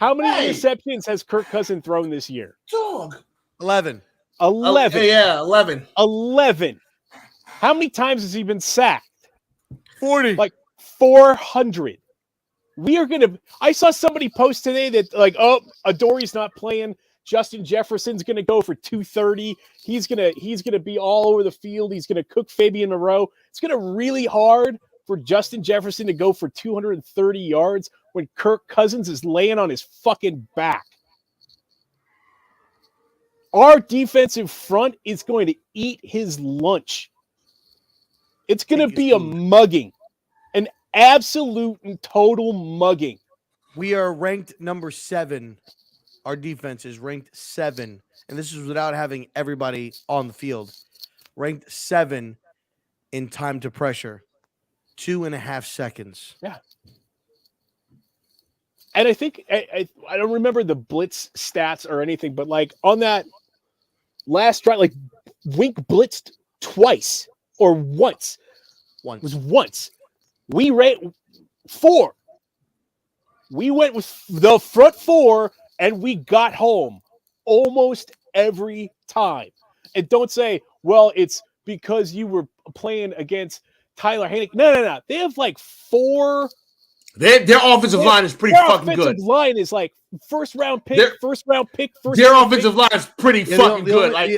[SPEAKER 3] How many
[SPEAKER 2] Hey.
[SPEAKER 3] interceptions has Kirk Cousins thrown this year?
[SPEAKER 2] Dog.
[SPEAKER 1] 11.
[SPEAKER 3] 11.
[SPEAKER 2] Yeah, 11.
[SPEAKER 3] 11. How many times has he been sacked?
[SPEAKER 1] 40.
[SPEAKER 3] Like 400. We are going to – I saw somebody post today that like, oh, Adori's not playing. Justin Jefferson's going to go for 230. He's going to be all over the field. He's going to cook Fabian Moreau. It's going to really hard for Justin Jefferson to go for 230 yards when Kirk Cousins is laying on his fucking back. Our defensive front is going to eat his lunch. It's going to be a mugging, an absolute and total mugging.
[SPEAKER 1] We are ranked number 7. Our defense is ranked 7. And this is without having everybody on the field. Ranked 7 in time to pressure. 2.5 seconds.
[SPEAKER 3] Yeah. And I think, I don't remember the blitz stats or anything, but like on that last drive, like Wink blitzed twice or once. It was once. We ran 4. We went with the front 4 and we got home almost every time. And don't say, well, it's because you were playing against Tyler Haneke. No. They have like 4.
[SPEAKER 2] Their offensive line is pretty fucking good.
[SPEAKER 3] Their offensive line is like first round pick.
[SPEAKER 2] Their offensive line is pretty fucking good. I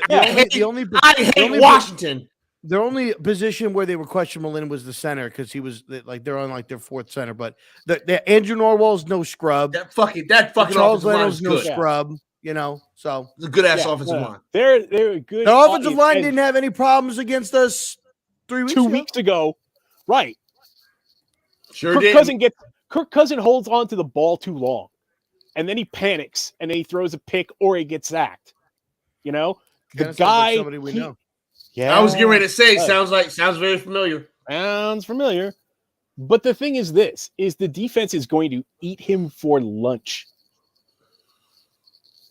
[SPEAKER 2] hate Washington.
[SPEAKER 1] Their only position where they were questionable in was the center because he was like they're on like their 4th center. But the Andrew Norwell's no scrub.
[SPEAKER 2] That fucking
[SPEAKER 1] Charles
[SPEAKER 2] offensive line
[SPEAKER 1] Leno's
[SPEAKER 2] is
[SPEAKER 1] no
[SPEAKER 2] good.
[SPEAKER 1] scrub. You know, so
[SPEAKER 2] It's a good ass offensive line.
[SPEAKER 3] They're good.
[SPEAKER 1] The offensive line didn't have any problems against us 2 weeks
[SPEAKER 3] ago. Right.
[SPEAKER 2] Sure did.
[SPEAKER 3] Kirk Cousins holds on to the ball too long, and then he panics, and then he throws a pick or he gets sacked. You know, the guy.
[SPEAKER 1] Like somebody we know.
[SPEAKER 2] Yeah, I was getting ready to say. Sounds very familiar.
[SPEAKER 3] Sounds familiar. But the thing is, the defense is going to eat him for lunch.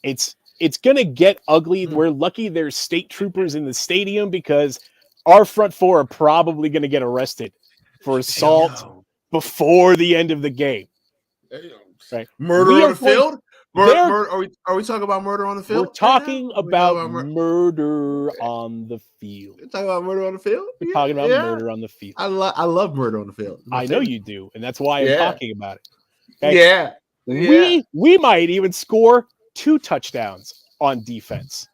[SPEAKER 3] It's going to get ugly. We're lucky there's state troopers in the stadium because our front 4 are probably going to get arrested for assault before the end of the game. Right?
[SPEAKER 2] Murder on the field? Are we talking about murder on the field?
[SPEAKER 3] We're talking about murder on the field.
[SPEAKER 2] You're talking about murder on the field?
[SPEAKER 3] We're talking about murder on the field.
[SPEAKER 2] I love murder on the field.
[SPEAKER 3] I know you do, and that's why I'm talking about it.
[SPEAKER 2] Okay? Yeah.
[SPEAKER 3] We might even score 2 touchdowns on defense.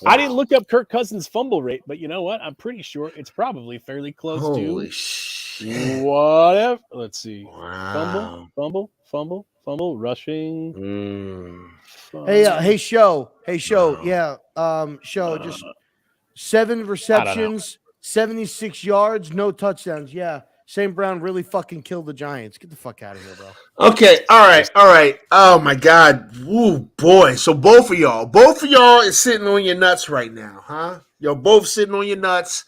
[SPEAKER 3] Wow. I didn't look up Kirk Cousins' fumble rate, but you know what? I'm pretty sure it's probably fairly close
[SPEAKER 2] Holy
[SPEAKER 3] to
[SPEAKER 2] shit.
[SPEAKER 3] whatever. Let's see.
[SPEAKER 2] Wow.
[SPEAKER 3] Fumble, rushing.
[SPEAKER 1] Hey, show. Yeah. Show just 7 receptions, 76 yards, no touchdowns. Yeah. St. Brown really fucking killed the Giants. Get the fuck out of here, bro.
[SPEAKER 2] Okay, all right. Oh my God. Ooh, boy. So both of y'all is sitting on your nuts right now, huh? Y'all both sitting on your nuts.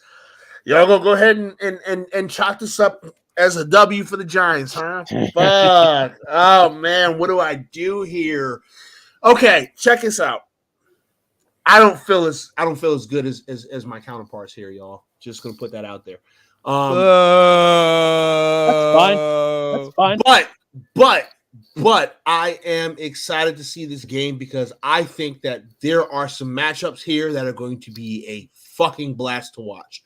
[SPEAKER 2] Y'all gonna go ahead and chalk this up as a W for the Giants, huh? Fuck. Oh man, what do I do here? Okay, check this out. I don't feel as good as my counterparts here, y'all. Just gonna put that out there.
[SPEAKER 3] That's fine.
[SPEAKER 2] But I am excited to see this game because I think that there are some matchups here that are going to be a fucking blast to watch.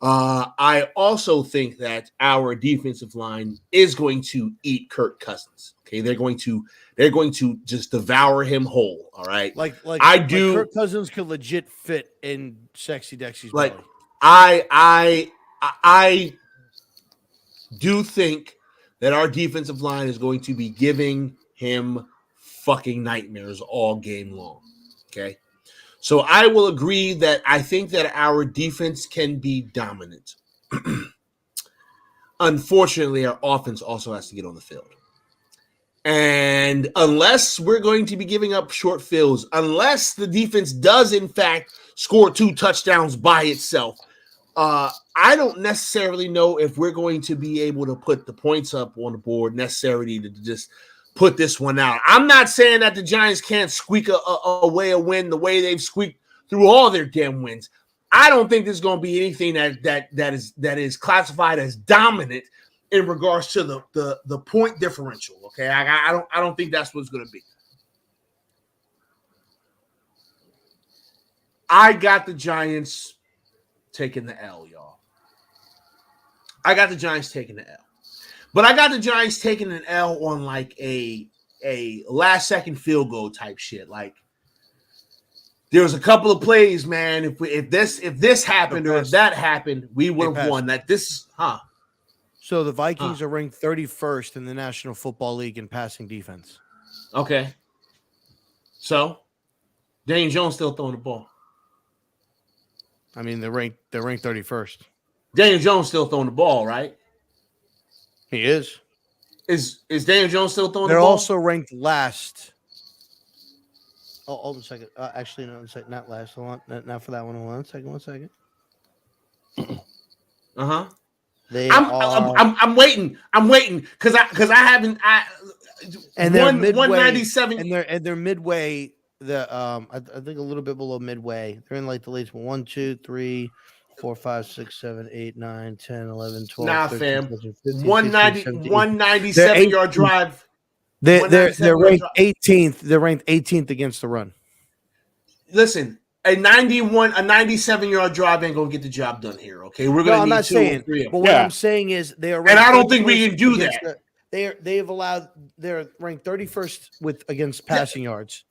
[SPEAKER 2] I also think that our defensive line is going to eat Kirk Cousins. Okay, they're going to just devour him whole. All right,
[SPEAKER 1] like Kirk Cousins could legit fit in Sexy Dexy's belly.
[SPEAKER 2] I do think that our defensive line is going to be giving him fucking nightmares all game long. Okay. So I will agree that I think that our defense can be dominant. Unfortunately, our offense also has to get on the field. And unless we're going to be giving up short fields, unless the defense does in fact score 2 touchdowns by itself, I don't necessarily know if we're going to be able to put the points up on the board necessarily to just put this one out. I'm not saying that the Giants can't squeak away a win the way they've squeaked through all their damn wins. I don't think there's going to be anything that is classified as dominant in regards to the point differential. Okay, I don't think that's what it's going to be. I got the Giants taking the L, y'all. I got the Giants taking the L. But I got the Giants taking an L on like a last second field goal type shit. Like there was a couple of plays, man. If this happened or if that happened, we would have won.
[SPEAKER 1] So the Vikings are ranked 31st in the National Football League in passing defense.
[SPEAKER 2] Okay. So Daniel Jones still throwing the ball.
[SPEAKER 1] I mean, they're ranked 31st.
[SPEAKER 2] Daniel Jones still throwing the ball, right?
[SPEAKER 1] He is.
[SPEAKER 2] Is Daniel Jones still throwing the
[SPEAKER 1] They're
[SPEAKER 2] ball?
[SPEAKER 1] also ranked last. Oh, hold on a second. Actually, no, not last. Hold on. Not for that one. Hold on one second.
[SPEAKER 2] Uh-huh.
[SPEAKER 1] I'm
[SPEAKER 2] waiting. I'm waiting because I haven't.
[SPEAKER 1] And they're midway,
[SPEAKER 2] 197.
[SPEAKER 1] And they're midway. I think a little bit below midway. They're in like the late 1, 2, 3, 4, 5, 6, 7, 8, 9, 10, 11, 12.
[SPEAKER 2] Nah,
[SPEAKER 1] 13,
[SPEAKER 2] fam.
[SPEAKER 1] 14, 15,
[SPEAKER 2] 190,
[SPEAKER 1] 16, 17.
[SPEAKER 2] 197 yard drive.
[SPEAKER 1] They're ranked 18th. They're ranked 18th against the run.
[SPEAKER 2] Listen, a 97 yard drive ain't gonna get the job done here. Okay, we're gonna need 2 or 3 of them.
[SPEAKER 1] But what I'm saying is they are.
[SPEAKER 2] And I don't think we can do that.
[SPEAKER 1] They're ranked 31st against passing yards.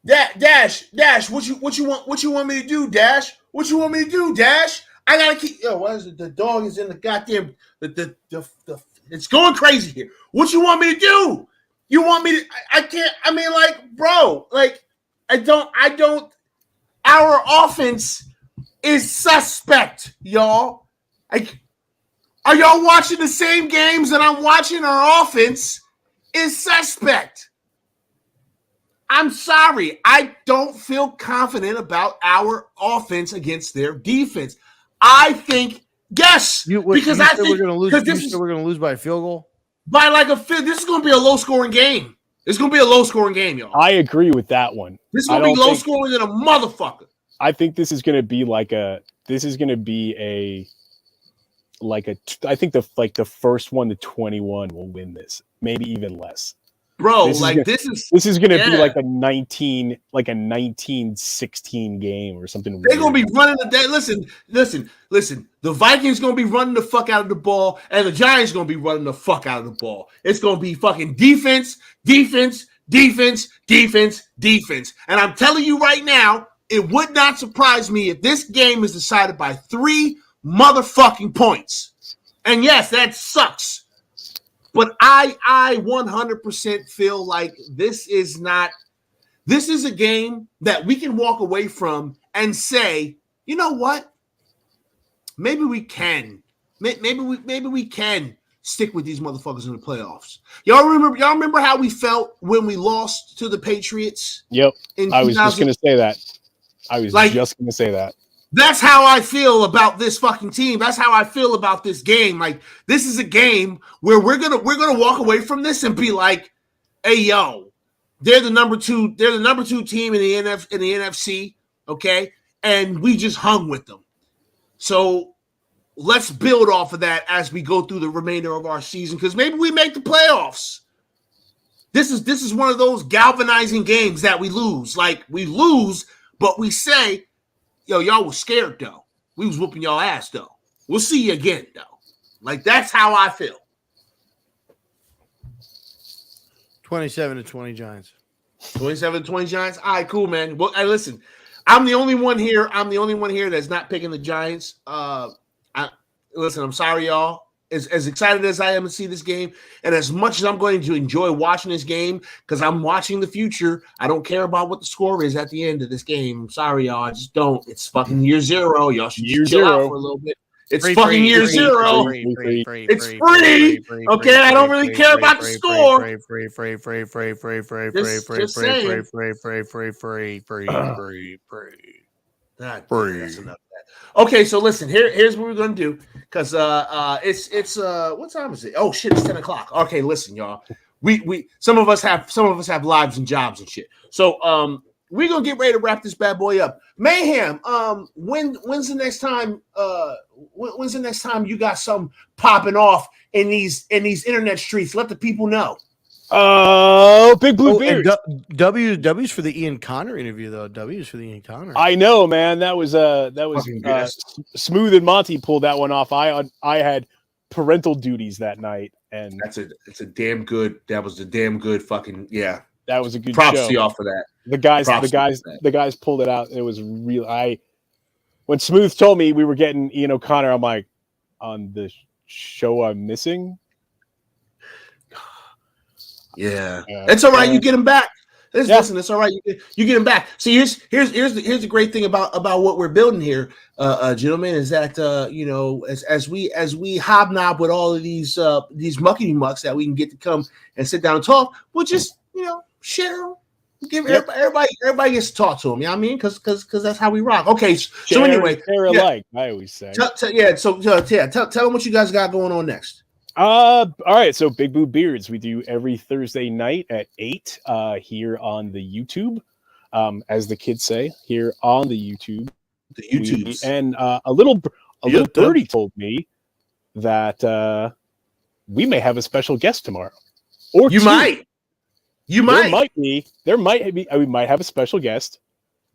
[SPEAKER 2] Dash, what you want me to do, Dash? What you want me to do, Dash? I gotta keep. What is it? The dog is in the goddamn. It's going crazy here. What you want me to do? You want me to? I can't. I mean, like, bro, like, I don't. Our offense is suspect, y'all. Like, are y'all watching the same games that I'm watching? Our offense is suspect. I'm sorry. I don't feel confident about our offense against their defense. I think, yes, because I think
[SPEAKER 1] we're going to lose. We're going to lose by a field goal.
[SPEAKER 2] By like this is going to be a low scoring game. It's going to be a low scoring game, y'all.
[SPEAKER 3] I agree with that one.
[SPEAKER 2] This is going to be low scoring than a motherfucker.
[SPEAKER 3] I think this is going to be I think the first one to 21 will win this. Maybe even less.
[SPEAKER 2] Bro,
[SPEAKER 3] this is going to be like a 19-16 game or something.
[SPEAKER 2] They're going to be running the day. Listen. The Vikings going to be running the fuck out of the ball, and the Giants going to be running the fuck out of the ball. It's going to be fucking defense. And I'm telling you right now, it would not surprise me if this game is decided by 3 motherfucking points. And yes, that sucks. But I 100% feel like this is a game that we can walk away from and say, you know what? Maybe we can. Maybe we can stick with these motherfuckers in the playoffs. Y'all remember how we felt when we lost to the Patriots?
[SPEAKER 3] Yep. I was just going to say that. That's
[SPEAKER 2] how I feel about this fucking team. That's how I feel about this game. Like, this is a game where we're gonna walk away from this and be like, hey, yo, they're the number two team in the NFC, okay? And we just hung with them. So let's build off of that as we go through the remainder of our season, because maybe we make the playoffs. This is one of those galvanizing games that we lose. Like, we lose, but we say, yo, y'all was scared, though. We was whooping y'all ass, though. We'll see you again, though. Like, that's how I feel.
[SPEAKER 1] 27-20 Giants.
[SPEAKER 2] 27-20 Giants? All right, cool, man. Well, hey, listen, I'm the only one here that's not picking the Giants. Listen, I'm sorry, y'all. As excited as I am to see this game, and as much as I'm going to enjoy watching this game, because I'm watching the future, I don't care about what the score is at the end of this game. I'm sorry, y'all. I just don't. It's fucking year 0. Y'all should just chill out for a little bit. It's fucking year 0. It's free. Okay, I don't really care about the score. That's enough. Okay, so listen. Here's what we're gonna do, because it's what time is it? Oh shit, it's 10:00. Okay, listen, y'all. We some of us have lives and jobs and shit. So we're gonna get ready to wrap this bad boy up. Mayhem, when's the next time? When's the next time you got something popping off in these internet streets? Let the people know.
[SPEAKER 3] Oh, Big Blue
[SPEAKER 1] and
[SPEAKER 3] Beard.
[SPEAKER 1] W's for the Ian Connor interview though. W's for the Ian Connor.
[SPEAKER 3] I know, man. That was Smooth and Monty pulled that one off. I had parental duties that night, and
[SPEAKER 2] it's a damn good. That was a damn good fucking yeah.
[SPEAKER 3] That was a good
[SPEAKER 2] props
[SPEAKER 3] show.
[SPEAKER 2] to y'all for that.
[SPEAKER 3] The guys pulled it out. It was real. When Smooth told me we were getting Ian O'Connor, I'm like, on the show I'm missing.
[SPEAKER 2] Yeah, it's all right. You get him back. Listen, it's all right. You get him back. See, here's the great thing about what we're building here, gentlemen, is that as we hobnob with all of these muckety mucks that we can get to come and sit down and talk, we'll just share them. Give everybody gets to talk to them. You know what I mean? Because that's how we rock. Okay, so anyway,
[SPEAKER 3] alike, I always say.
[SPEAKER 2] Tell them what you guys got going on next.
[SPEAKER 3] All right, so Big Blue Beards we do every Thursday night at 8 here on the YouTube, as the kids say, here on the YouTube.
[SPEAKER 2] The YouTubes.
[SPEAKER 3] And a little birdie told me that we may have a special guest tomorrow. Or
[SPEAKER 2] you might.
[SPEAKER 3] There might be. We might have a special guest.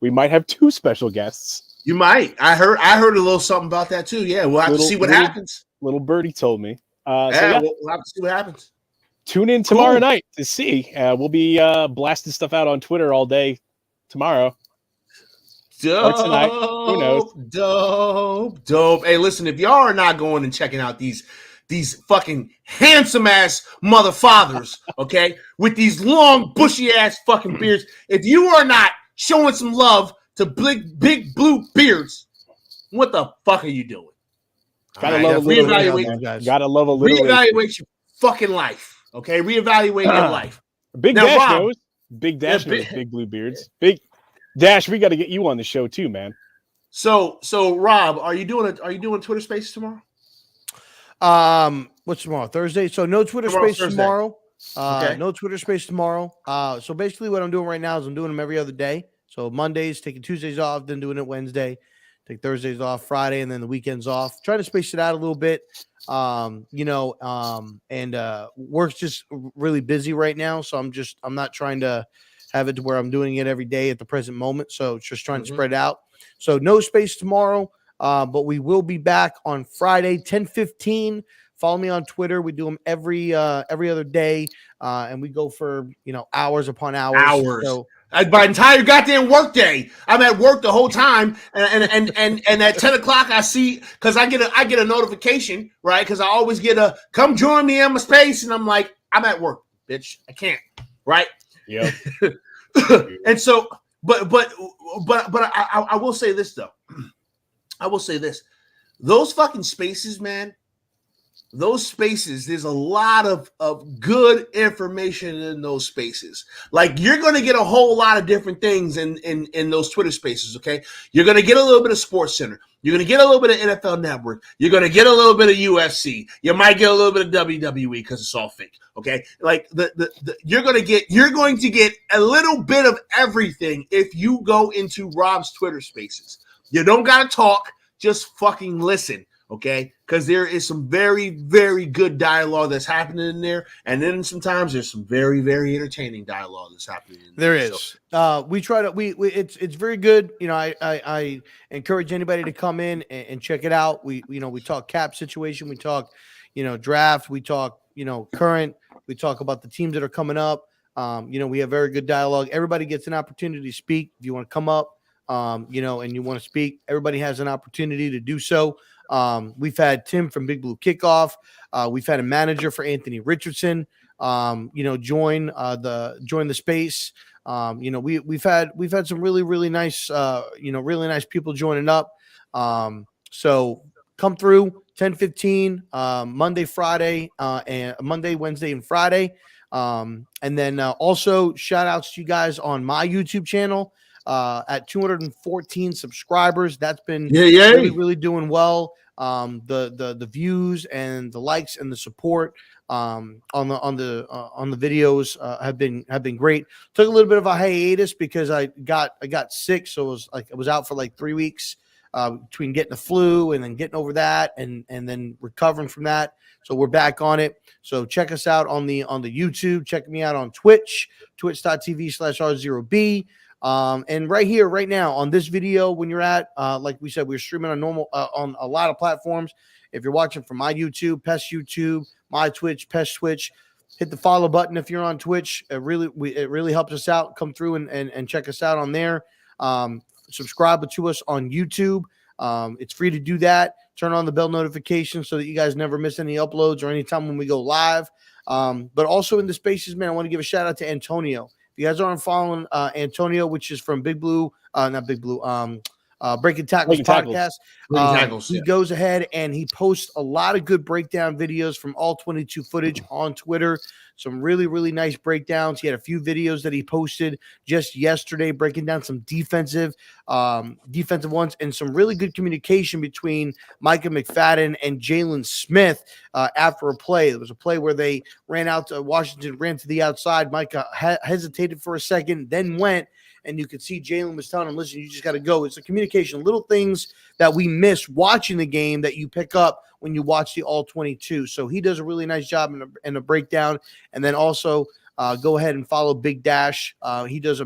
[SPEAKER 3] We might have two special guests.
[SPEAKER 2] You might. I heard a little something about that too. Yeah, we'll have to see what happens.
[SPEAKER 3] Little birdie told me.
[SPEAKER 2] We'll have to see what happens.
[SPEAKER 3] Tune in tomorrow night to see. We'll be blasting stuff out on Twitter all day tomorrow.
[SPEAKER 2] Dope,
[SPEAKER 3] or tonight. Who knows?
[SPEAKER 2] Dope. Hey, listen, if y'all are not going and checking out these fucking handsome ass mother fathers, okay, with these long bushy ass fucking beards, if you are not showing some love to big blue beards, what the fuck are you doing?
[SPEAKER 3] Gotta love a little.
[SPEAKER 2] Reevaluate your fucking life, okay? Reevaluate your life.
[SPEAKER 3] Big now, Dash Rob, knows. Big Dash knows big blue beards. Big Dash, we got to get you on the show too, man.
[SPEAKER 2] So Rob, are you doing Twitter Spaces tomorrow?
[SPEAKER 1] What's tomorrow? Thursday. So no Twitter Space tomorrow.
[SPEAKER 2] Okay.
[SPEAKER 1] No Twitter Space tomorrow. So basically what I'm doing right now is I'm doing them every other day. So Mondays, taking Tuesdays off, then doing it Wednesday, take Thursdays off, Friday, and then the weekends off. Try to space it out a little bit. And work's just really busy right now. So I'm not trying to have it to where I'm doing it every day at the present moment. So just trying to spread out. So no space tomorrow. But we will be back on Friday, 10:15. Follow me on Twitter. We do them every other day, and we go for hours upon hours. So,
[SPEAKER 2] my entire goddamn work day. I'm at work the whole time, and at 10 o'clock I see because I get a notification, right? Because I always get a come join me in my space, and I'm like, I'm at work, bitch. I can't, right?
[SPEAKER 3] Yeah.
[SPEAKER 2] And so, but I will say this though. I will say this. Those fucking spaces, man, those spaces, there's a lot of good information in those spaces. Like you're going to get a whole lot of different things in those Twitter spaces, okay? You're going to get a little bit of Sports Center. You're going to get a little bit of NFL Network. You're going to get a little bit of UFC. You might get a little bit of WWE because it's all fake, okay? Like you're going to get a little bit of everything if you go into Rob's Twitter spaces. You don't got to talk, just fucking listen, okay? Because there is some very, very good dialogue that's happening in there. And then sometimes there's some very, very entertaining dialogue that's happening in there.
[SPEAKER 1] There is. So, we try to, it's very good. I encourage anybody to come in and check it out. We talk cap situation. We talk, draft. We talk, current. We talk about the teams that are coming up. We have very good dialogue. Everybody gets an opportunity to speak. If you want to come up, and you want to speak, everybody has an opportunity to do so. We've had Tim from Big Blue Kickoff. We've had a manager for Anthony Richardson, join the space. We've had some really, really nice, really nice people joining up. So come through 10:15, Monday, Friday, and Monday, Wednesday, and Friday. And then also shout outs to you guys on my YouTube channel. At 214 subscribers, that's been really, really doing well. The views and the likes and the support on the videos have been great. Took a little bit of a hiatus because I got sick, so I was out for like 3 weeks between getting the flu and then getting over that and then recovering from that. So we're back on it. So check us out on the YouTube. Check me out on Twitch, twitch.tv/RZeroB. And right here, right now on this video, when you're at, like we said, we're streaming on a lot of platforms. If you're watching from my YouTube, Pest YouTube, my Twitch, Pest Twitch, hit the follow button if you're on Twitch. It really helps us out. Come through and check us out on there. Subscribe to us on YouTube. It's free to do that. Turn on the bell notification so that you guys never miss any uploads or anytime when we go live. But also in the spaces, man, I want to give a shout out to Antonio. If you guys aren't following Antonio, which is from Big Blue, not Big Blue, Breaking Tackles podcast. He goes ahead and he posts a lot of good breakdown videos from all 22 footage on Twitter. Some really, really nice breakdowns. He had a few videos that he posted just yesterday, breaking down some defensive ones and some really good communication between Micah McFadden and Jalen Smith after a play. There was a play where they ran out to Washington, ran to the outside. Micah hesitated for a second, then went. And you could see Jalen was telling him, listen, you just got to go. It's a communication, little things that we miss watching the game that you pick up when you watch the all 22. So he does a really nice job in a breakdown. And then also go ahead and follow Big Dash. He does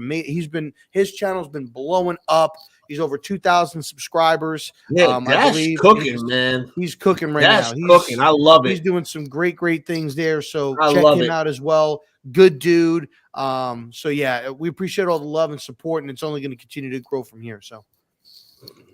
[SPEAKER 1] his channel's been blowing up. He's over 2,000 subscribers.
[SPEAKER 2] Yeah, I believe cooking, man.
[SPEAKER 1] He's cooking right now. He's
[SPEAKER 2] cooking. I love it.
[SPEAKER 1] He's doing some great things there. So check him out as well. Good dude. So yeah, we appreciate all the love and support, and it's only going to continue to grow from here. So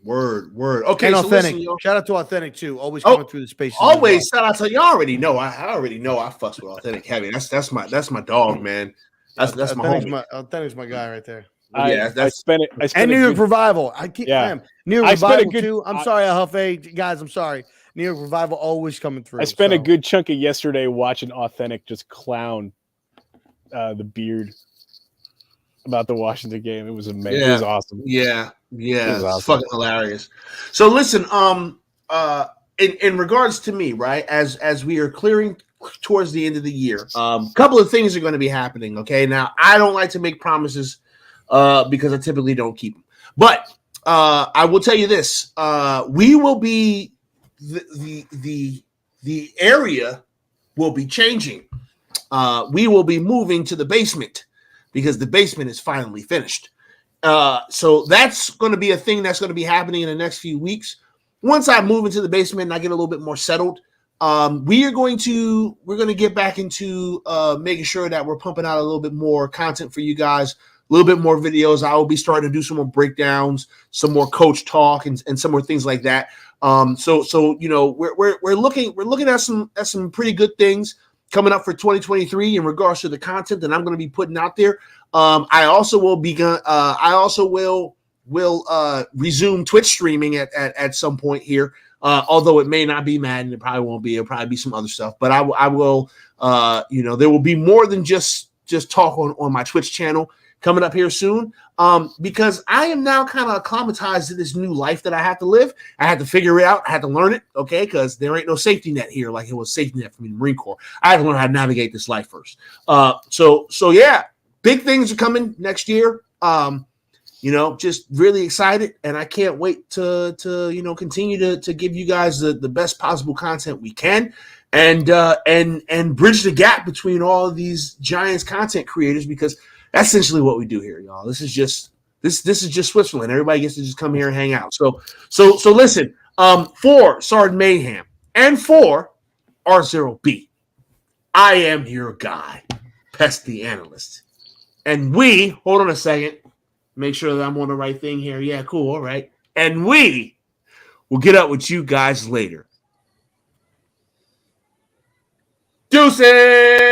[SPEAKER 2] word. Okay,
[SPEAKER 1] and
[SPEAKER 2] so
[SPEAKER 1] Authentic.
[SPEAKER 2] Listen,
[SPEAKER 1] shout out to Authentic too. Always coming through the space.
[SPEAKER 2] Always shout out to you. Already know. I already know. I fuss with Authentic heavy. That's my dog, man. That's my homie.
[SPEAKER 1] Authentic's my guy right there.
[SPEAKER 3] I spent
[SPEAKER 1] and New York Revival. New York Revival too. I'm sorry, Huffy guys. I'm sorry. New York Revival always coming through.
[SPEAKER 3] I spent a good chunk of yesterday watching Authentic just clown the beard about the Washington game. It was amazing.
[SPEAKER 2] Yeah.
[SPEAKER 3] It was awesome.
[SPEAKER 2] Yeah.
[SPEAKER 3] It was awesome.
[SPEAKER 2] Fucking hilarious. So listen, in regards to me, right, as we are clearing towards the end of the year, a couple of things are going to be happening. Okay, now I don't like to make promises because I typically don't keep them, but I will tell you this: we will be the area will be changing. We will be moving to the basement because the basement is finally finished. So that's going to be a thing that's going to be happening in the next few weeks. Once I move into the basement and I get a little bit more settled, we're going to get back into making sure that we're pumping out a little bit more content for you guys, a little bit more videos. I will be starting to do some more breakdowns, some more coach talk, and some more things like that. So you know, we're looking at some pretty good things coming up for 2023 in regards to the content that I'm going to be putting out there. I also will resume Twitch streaming at some point here. Although it may not be Madden, it probably won't be. It'll probably be some other stuff. But I will. There will be more than just talk on my Twitch channel coming up here soon. Because I am now kind of acclimatized to this new life that I have to live. I had to figure it out. I had to learn it, okay? Because there ain't no safety net here like it was safety net for me in the Marine Corps. I had to learn how to navigate this life first. So yeah, big things are coming next year. Just really excited, and I can't wait to continue to give you guys the best possible content we can, and bridge the gap between all of these Giants content creators, because that's essentially what we do here, y'all. This is just Switzerland. Everybody gets to just come here and hang out. So listen, for Sergeant Mayhem and for RZeroB, I am your guy, Pest the Analyst. And hold on a second, make sure that I'm on the right thing here. Yeah, cool, all right. And we will get up with you guys later. Deuces!